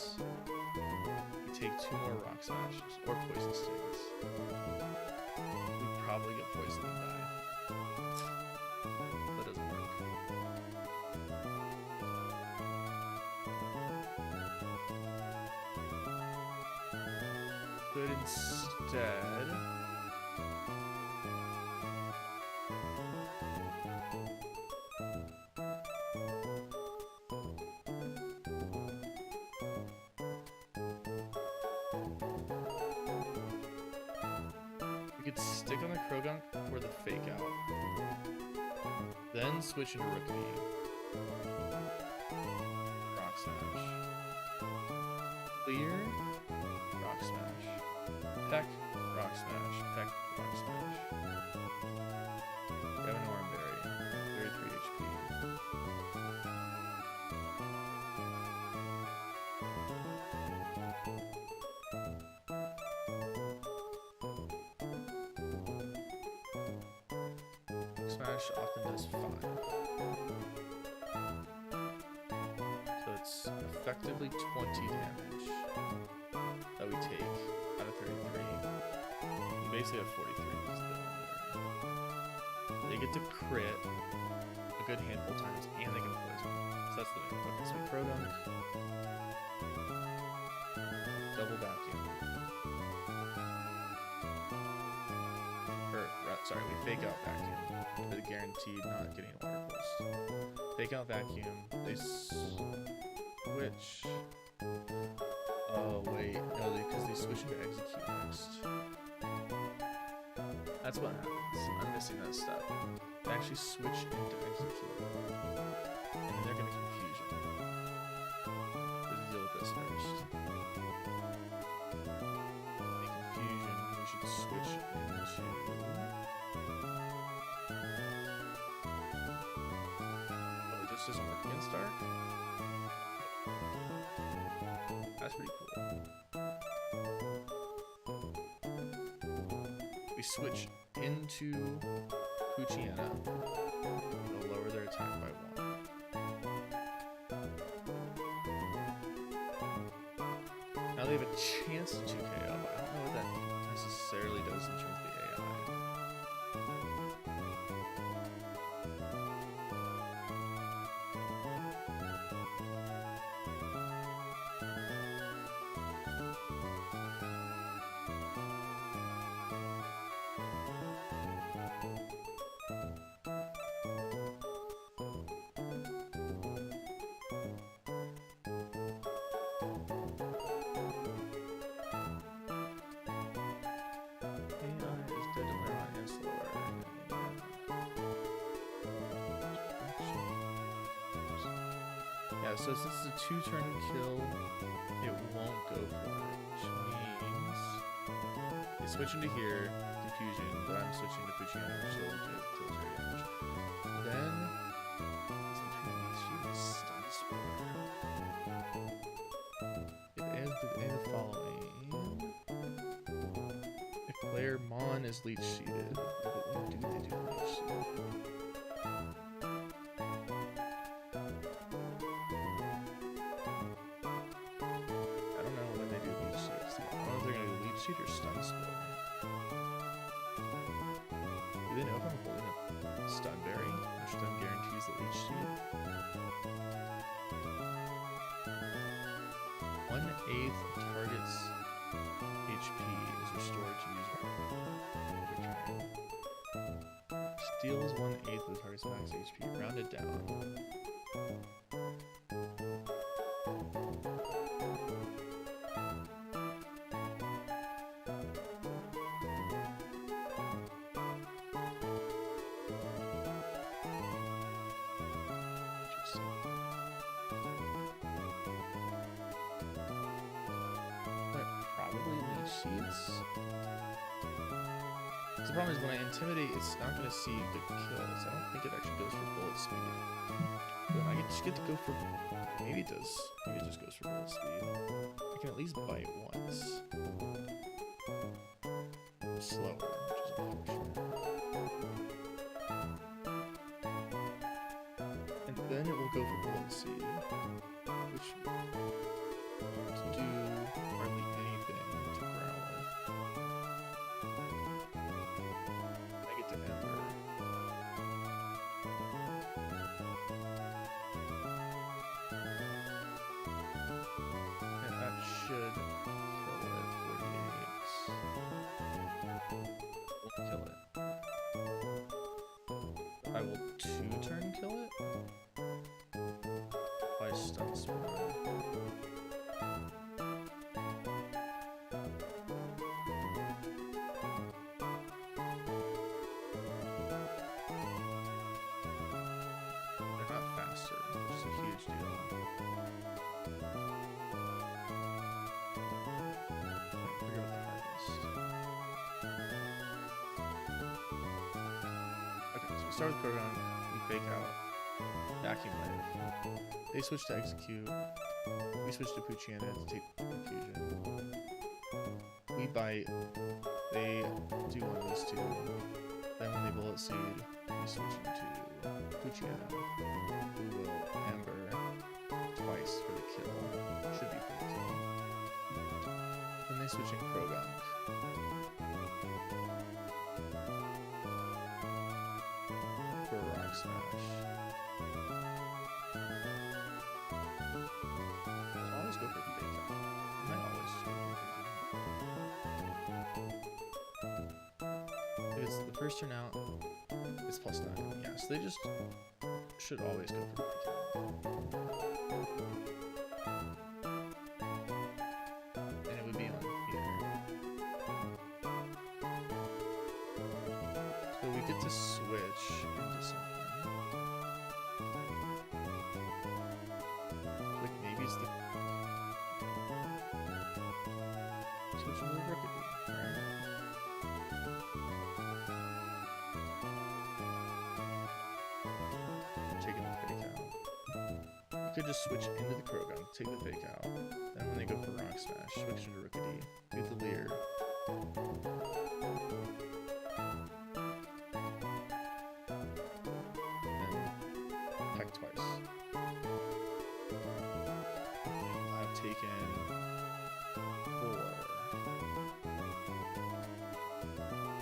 We take 2 more rock smashes or poison stings. We probably get poisoned and die. That doesn't work. Could instead we could stick on the Krogunk for the fake out, then switch into Rookity. Rock Smash. Clear. Rock Smash. Peck. Rock Smash. Peck. Rock Smash. We have an Oranberry. 33 HP. Smash often does 5. So it's effectively 20 damage that we take out of 33. We basically have 43 because of the Oranberry. They get to crit a good handful of times and they can poison. So that's the thing. Okay, so we Krogunk. Double vacuum. Sorry, we fake out vacuum for the guaranteed not getting a water pulse. Fake out vacuum. They switch. Oh wait, no, because they switch into execute next. That's what happens. I'm missing that step. actually switch into execute. And they're gonna confusion. Let's deal with this first. In confusion, we should switch into. Oh, it just doesn't work against dark? That's pretty cool. We switch into Puchiana. It'll lower their attack by 1. Now they have a chance to 2KO, but I don't know what that necessarily does in terms of the AI. Yeah, so since it's a 2-turn kill, it won't go for it, which means they switch into here, confusion, but I'm switching to Puchiana, which will do military damage. Then she was stun spore. If and following. If player Mon is leech seeded, what do they do leech seeded? Or stun spore. Do they know if I'm holding a stun berry, which then guarantees the leech seed? 1/8 of target's HP is restored to user every turn. Steals 1/8 of the target's max HP. Rounded down. The problem is when I intimidate, it's not going to see the kills. I don't think it actually goes for bullet speed. Then I just get to go for. Maybe it does. Maybe it just goes for bullet speed. I can at least bite once. Slower, which is unfortunate. And then it will go for bullet seed, which to do hardly anything to growl with. I get to Ember. And that should kill it. 48. Won't kill it. I will 2-turn kill it by stun spore. Start with Proton, we fake out, vacuum life. They switch to execute, we switch to Puchiana to take confusion. We bite, they do one of these two. Then when they bullet seed, we switch into Puchiana, who will Ember twice for the kill. Should be for the kill. Then they switch in Proton. Rock Smash. I'll always go for fake out. I might always just go for fake out. If it's the first turn out, it's +9. Yeah, so they just should always go for fake out. And it would be on here. So we get to switch into something. Like maybe it's the switch into the Rookity, right? Taking the fake out. You could just switch into the Krogan, take the fake out, then when they go for Rock Smash, switch into Rookity, do the Leer. Twice. I've taken 4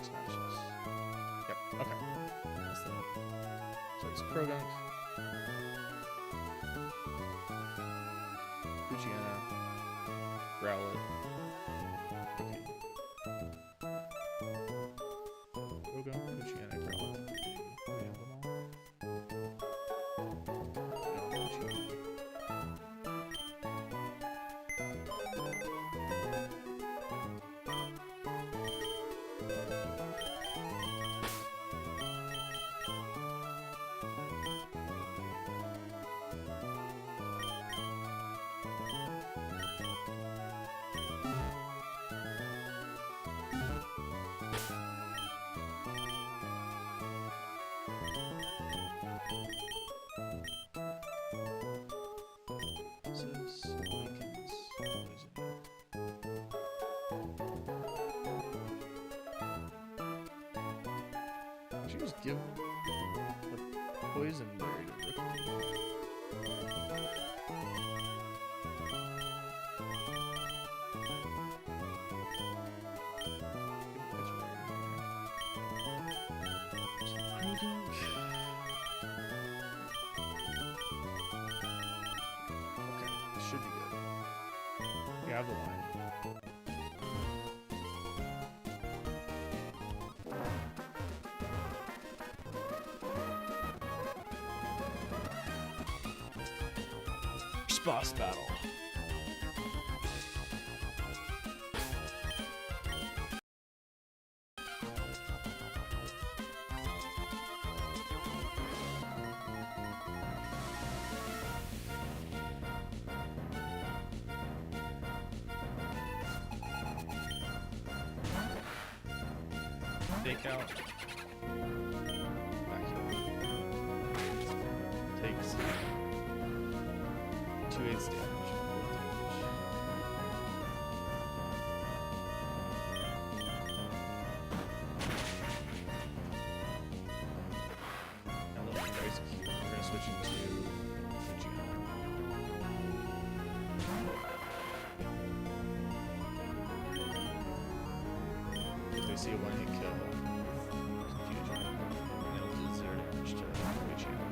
smashes. Yep, okay. That's the one. So it's Krogunk, Luciana, Growlithe, Rookity. Krogunk, Luciana, Growlithe, Rookity. Do we have them all? Just give the poison berry to Rookity. Okay, this should be good. We have the line. Boss battle. Fake out. Back here. Takes 2/8 damage. Now the dice cube. We're gonna switch into Fujiana. If they see a one-hit kill, Confusion, and it'll do 0 damage to Fujiana.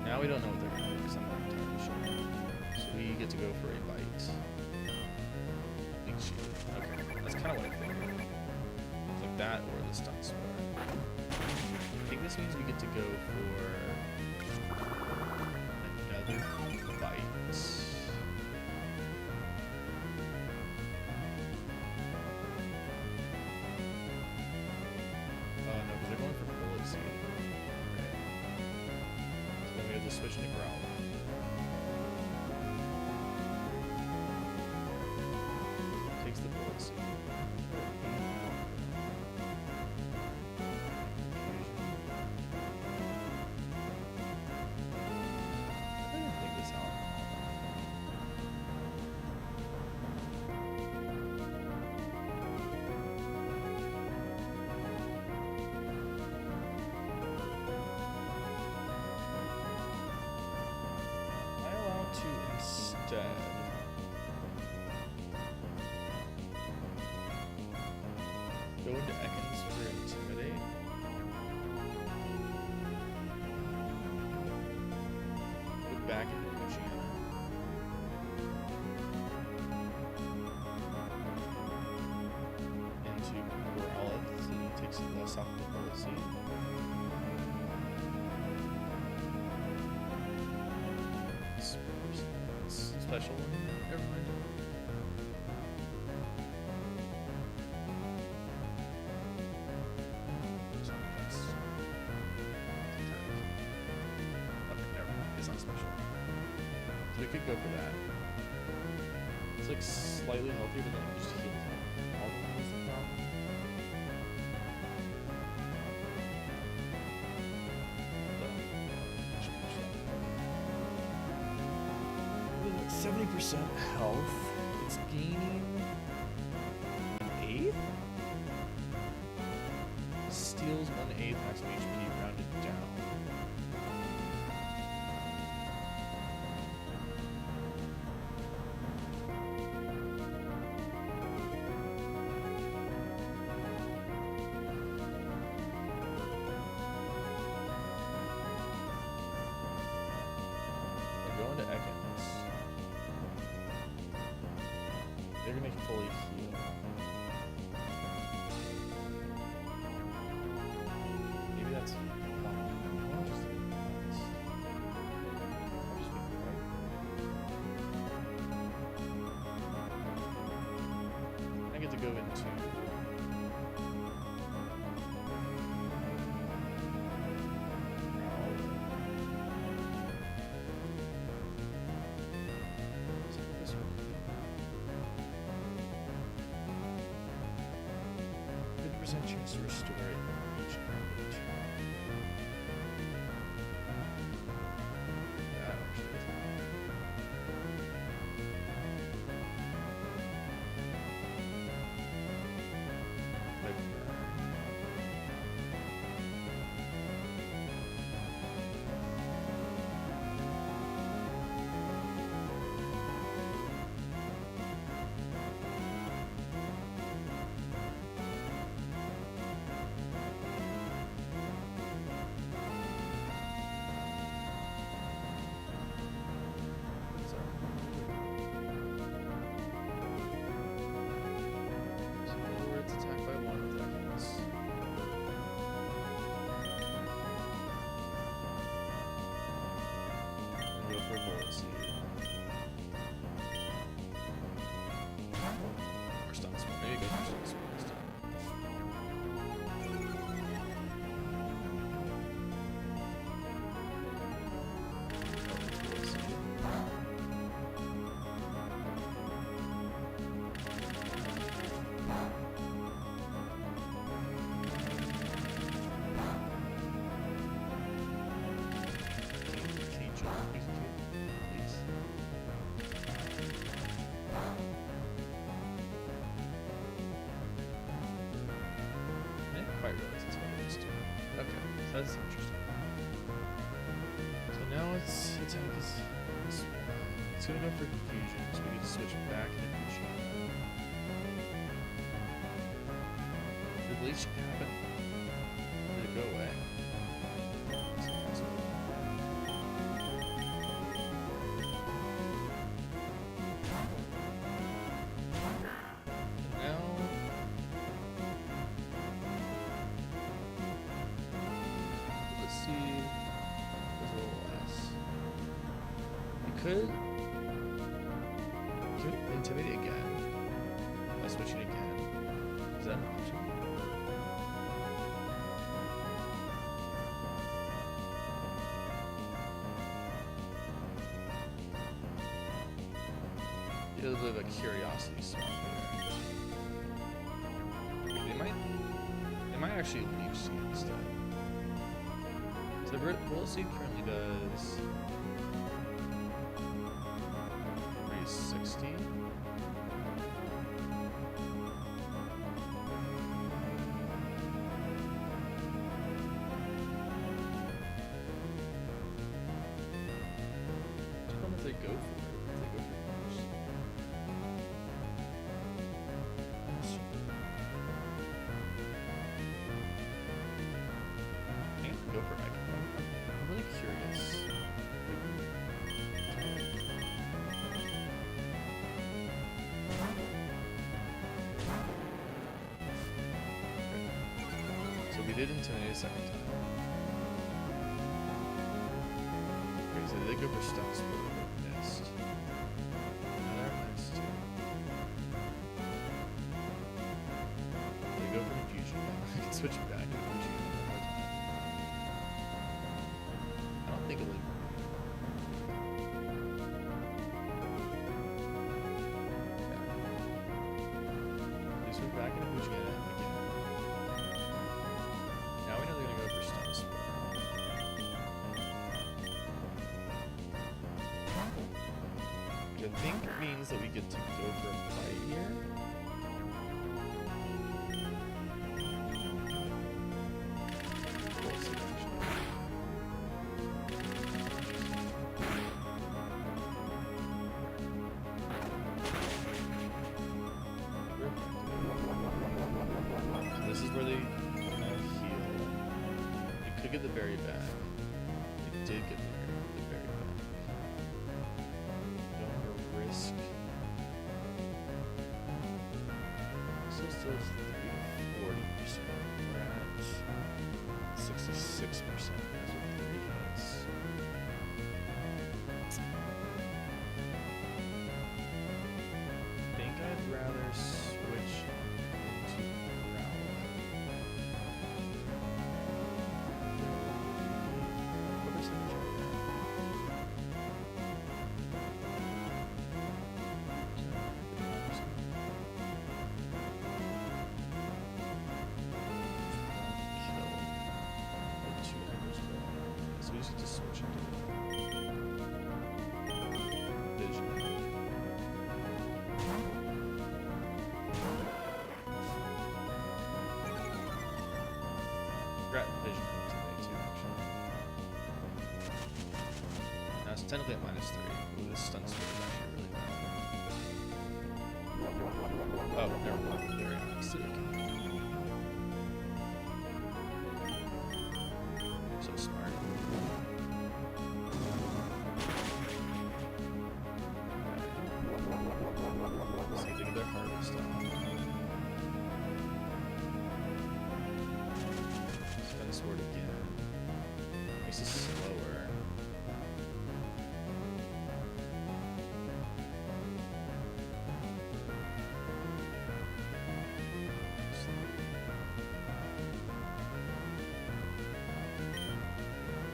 Now we don't know what they're going to do because I'm not entirely sure. So we get to go for a bite. Big shield. Okay, that's kind of what I figured. It's like that or the stun sword. I think this means we get to go for another bite. Oh no, because they're going for Bullet Seed. We have to switch to Growlithe. Takes the Bullet Seed. I didn't think this out. To instead go into Ekans for Intimidate. Go back into Fujiana. Into Growlithe, so he takes less off the Bullet Seed. Special one. Never mind. Stomp Special. So we could go for that. It's like slightly healthier, but then it just heals all the ones the problem. But 70% health. It's gaining an 8th? Steals 1/8 maximum HP rounded down. We're going to Ekans. They're gonna fully heal. Maybe that's fine. I'll just do this. I'll just do it, right? I get to go into. This one. 50% chance to restore it each round. That actually is like it's attacked by one of Ekans. Go for a bullet seed. Or stun spell. Maybe go for stun spell instead. Bullet seed. Can you jump? Please. I didn't quite realize that's what I was doing. Okay, so that's interesting. So now its attack is this one. It's gonna go for confusion, so we get to switch back into confusion. Did bleach happen? Did it go away? Now let's see. There's a little less. You could intimidate again by switching again. Is that an option? A little bit of a curiosity swap here. They might actually leech seed instead. So the bullet seed currently does 360. Depends if they go for it. If they go for it first. I think go for Mega. I'm really curious. So we did intimidate a second time. Okay, so they go for stun spell, but missed. Another missed. They go for confusion. I can switch back to confusion one more time. I don't think it'll back into Poochie again. Now we know they're gonna go for Stun Spore. Which I think means that we get to go for a fight here. We'll see, actually. This is where they heal. They could get the berry back. They did get the berry back. Don't want to risk. So still 30 to 40%. We're at 66% as with 3 hits. I think I'd rather switch to Growl. What percentage are we at? Kill. Or 2 aggros per hour. So we just get to switch into Vision. Rat Vision today too, actually. Now it's technically at -3. Ooh, this stun spore is actually really bad. Oh, never mind. Very -3. So smart. See if they get their harvest off. Stun sword again. Makes it slower.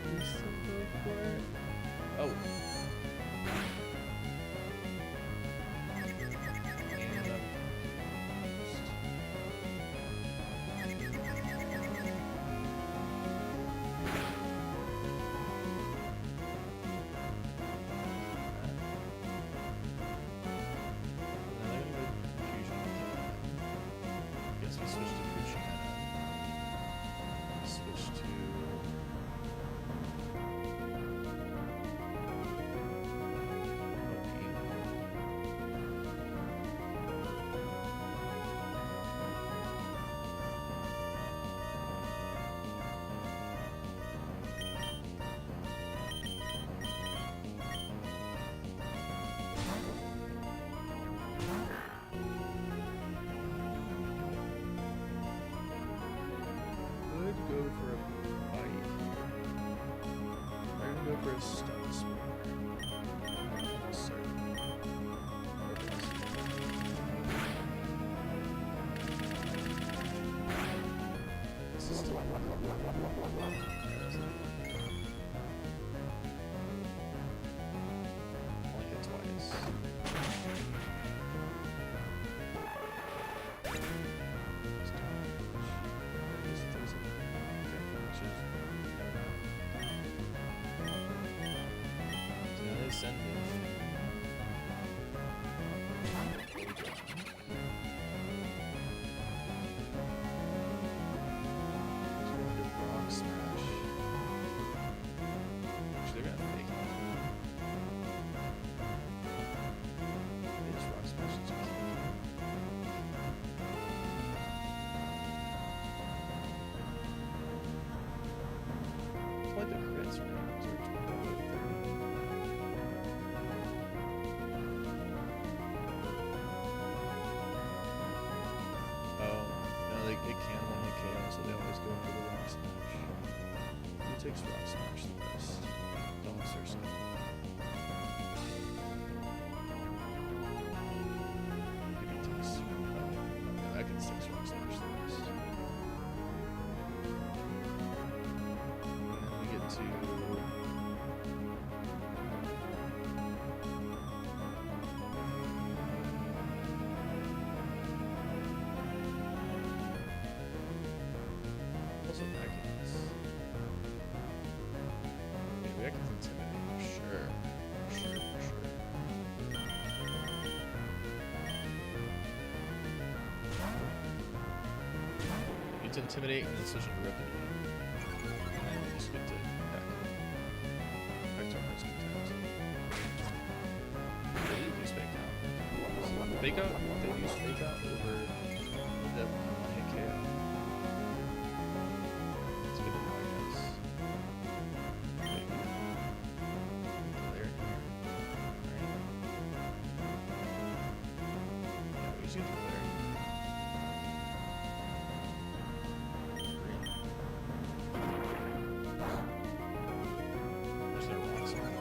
You still go for it? Oh. And up. Guess we switch to Fusion. Switch to could go for a bite here. We're gonna go for a stun spore. Sorry. This is still only hit twice. Send it. Rock smash. Actually, they're gonna make it. They just rock smash into kill. It's like the crits right now. So we're 25 to 30. It can one-hit KO, so they always go for the rock smash. Who takes rock smash the best? Dogs or something? Maybe he takes. Oh, I can six rock smash the best. And then we get to. also Beckons. Yeah, Beckons intimidate for sure. For sure, for sure. You get to intimidate and then switch into rapidity. And then you just get to peck. Peck to our heart's content. They use fake out. So fake out, they use fake out over the hit KO. It's good to know, I guess. Fake out. There. Alright. Yeah, we just get to there. There's their wrong smash.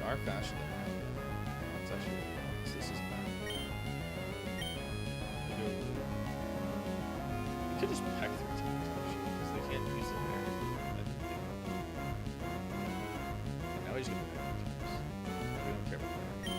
Our fashion it's actually this is bad. You could just peck 3 times actually, because they can't use the parry. Now he's gonna peck 3 times. We don't care about parry.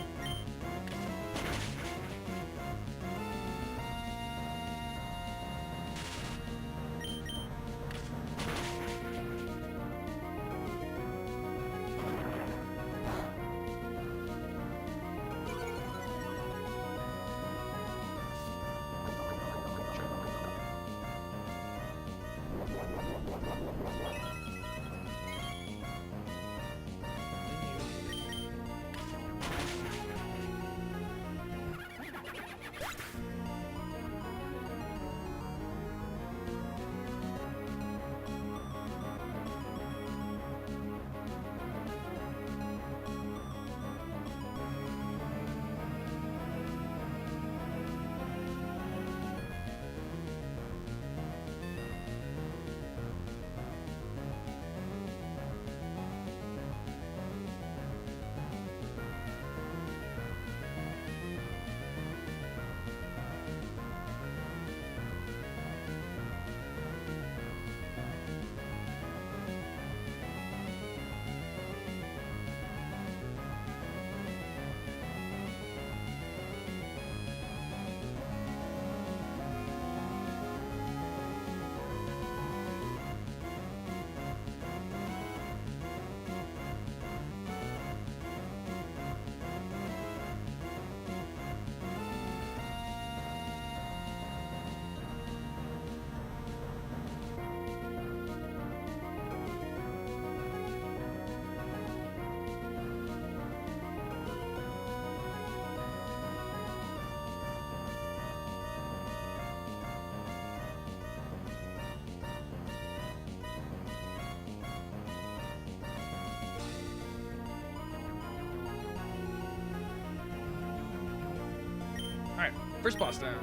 Alright, first boss down.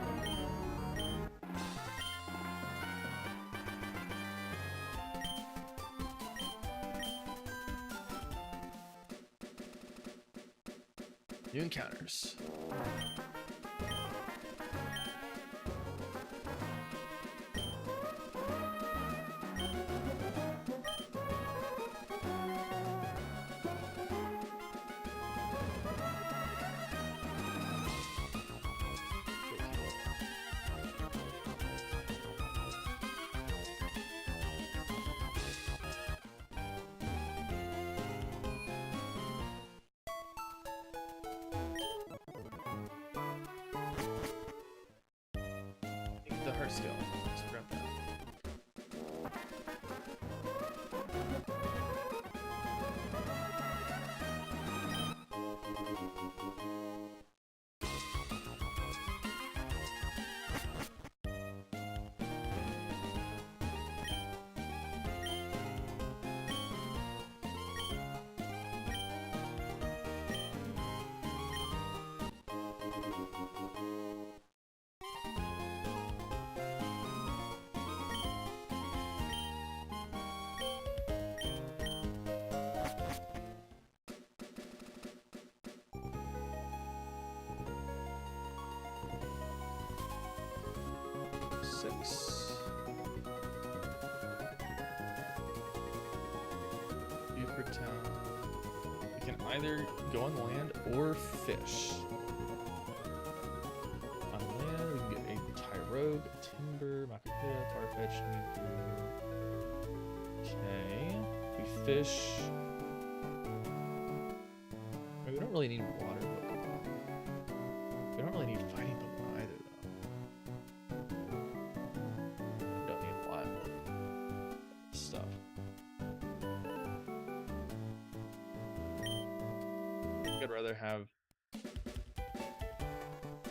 New encounters. The heart skill. Let's grab that. Lakes. Buford Town. We can either go on land or fish. On land, we can get a Tyrogue, Timber, Macapita, Farfetch, okay. We fish. I mean, we don't really need water Pokemon. We don't really need fighting Pokemon either, though. We don't need a lot of stuff. I think I'd rather have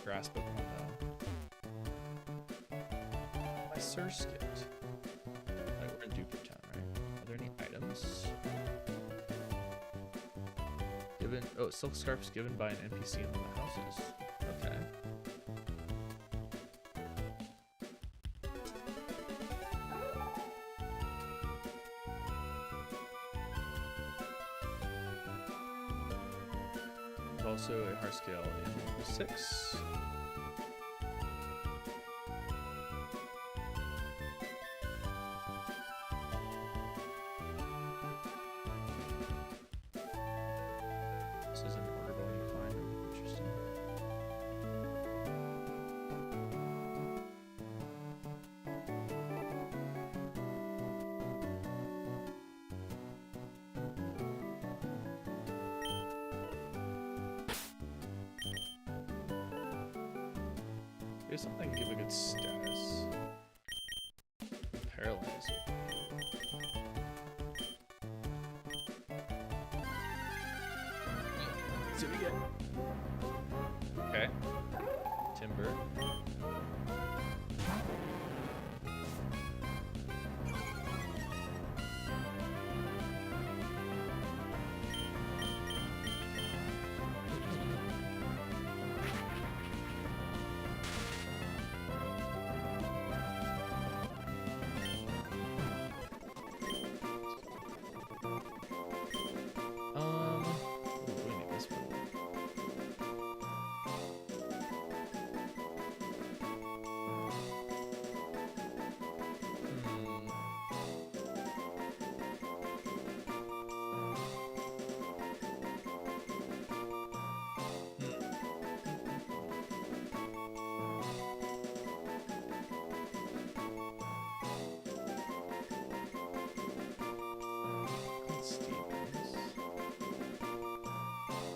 grass Pokemon though. My Surskit. Like we're in Duper Town, right? Are there any items? Given Silk Scarf's given by an NPC in one of the houses. Okay. There's also a hard scale in 6. This is an order going to find them. Interesting. Here's something to give a good status. Paralyze. See what we get. Okay. Timber. We need this one.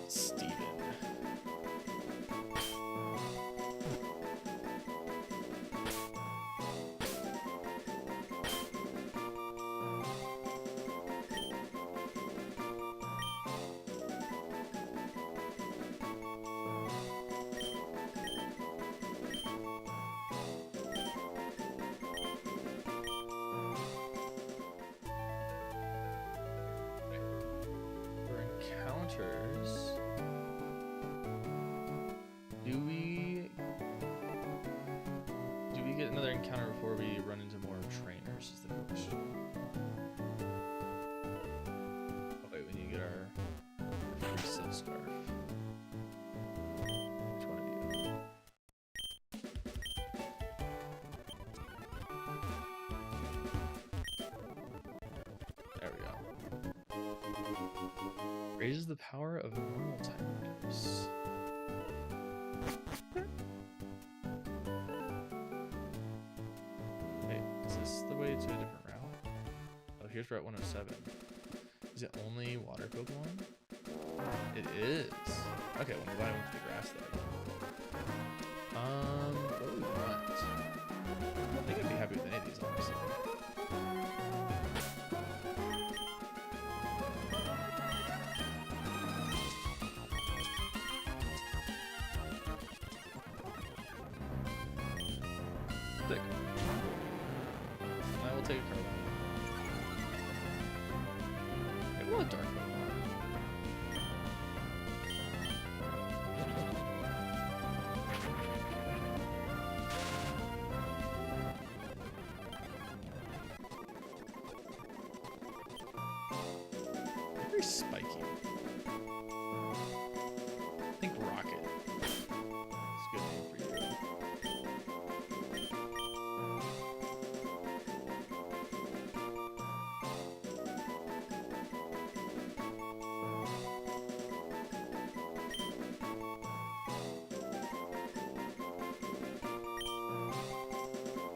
Steven. For encounters, do we get another encounter before we run into more trainers is the question. Oh wait, we need to get our free Silk Scarf. Which one of you? There we go. Raises the power of normal type moves. Wait, is this the way to a different route? Oh, here's Route 107. Is it only water Pokemon? It is. Okay, well, why don't we the grass then? What do we want? I think I'd be happy with any of these, honestly. Thick. I will take a card. Maybe we'll let Dark Pokemon. Very spiky. I think Rocket. It's a good name for you.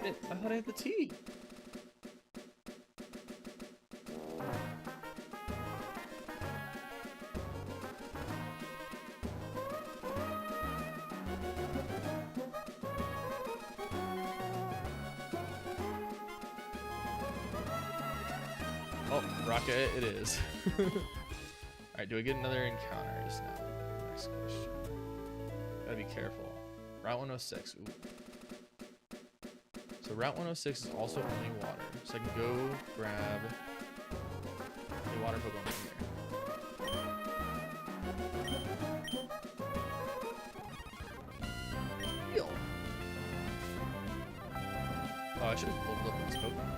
I thought I had the T. Oh, rocket it is. Alright, do I get another encounters now? Next question. Gotta be careful. Route 106. Ooh. So Route 106 is also only water. So I can go grab a water Pokemon from here. Heal. Oh, I should have leveled up this Pokemon.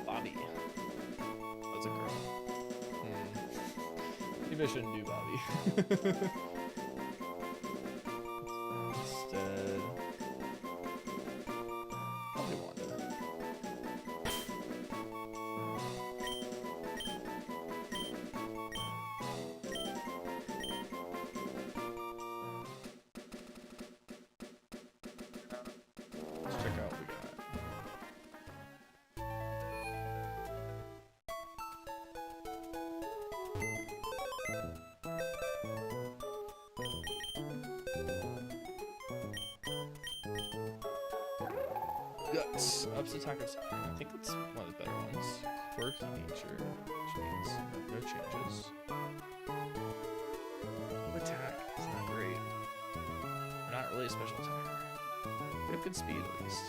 Bobby. That's a girl. Maybe I shouldn't do Bobby. Instead, I'll do Wanda. Let's check out what we got. Guts. Ups attack of I think it's one of the better ones. Quirky nature, which means no changes. Low attack is not great. We're not really a special attacker. We have good speed at least.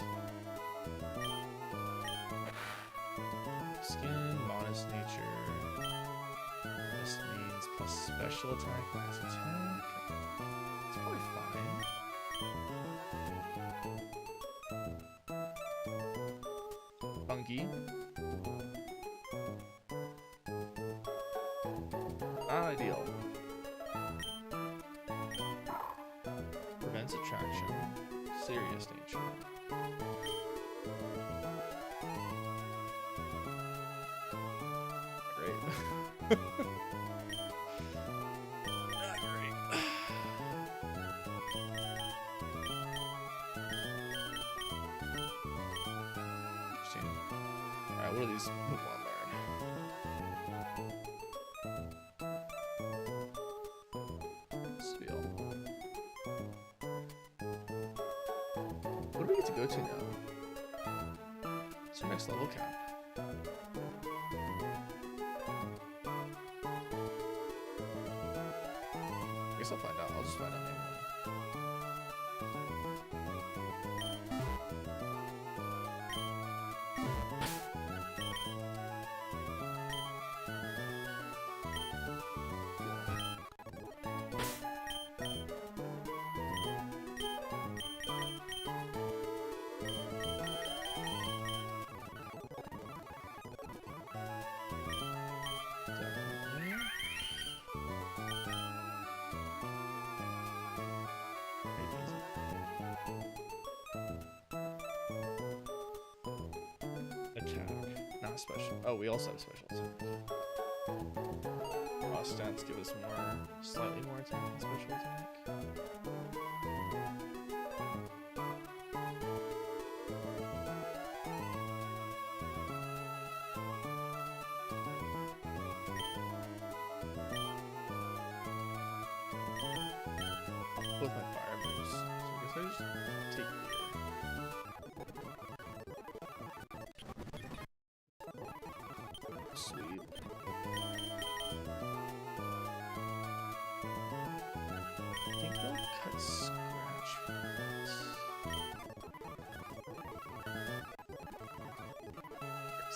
Skin, modest nature. This means plus special attack, max attack. It's probably fine. Funky. Not ideal. Prevents attraction. Serious nature. Great. Not great. Interesting. Alright, what are these Pokemon learn? Spiel. What do we get to go to now? What's our next level cap? I guess I'll find out. I'll just find out maybe. not special. Oh, we also have special attack. Raw stats give us slightly more attack than special attack. Both my fire moves. So I guess I just take the sweet. I think they'll cut scratch for this.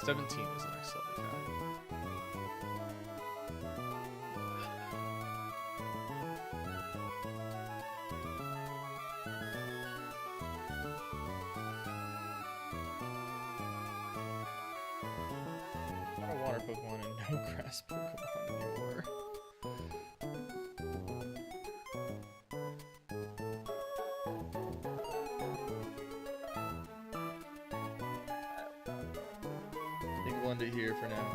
17 is the next level cap. Not a water Pokemon and no grass Pokemon anymore. I think we'll end it here for now.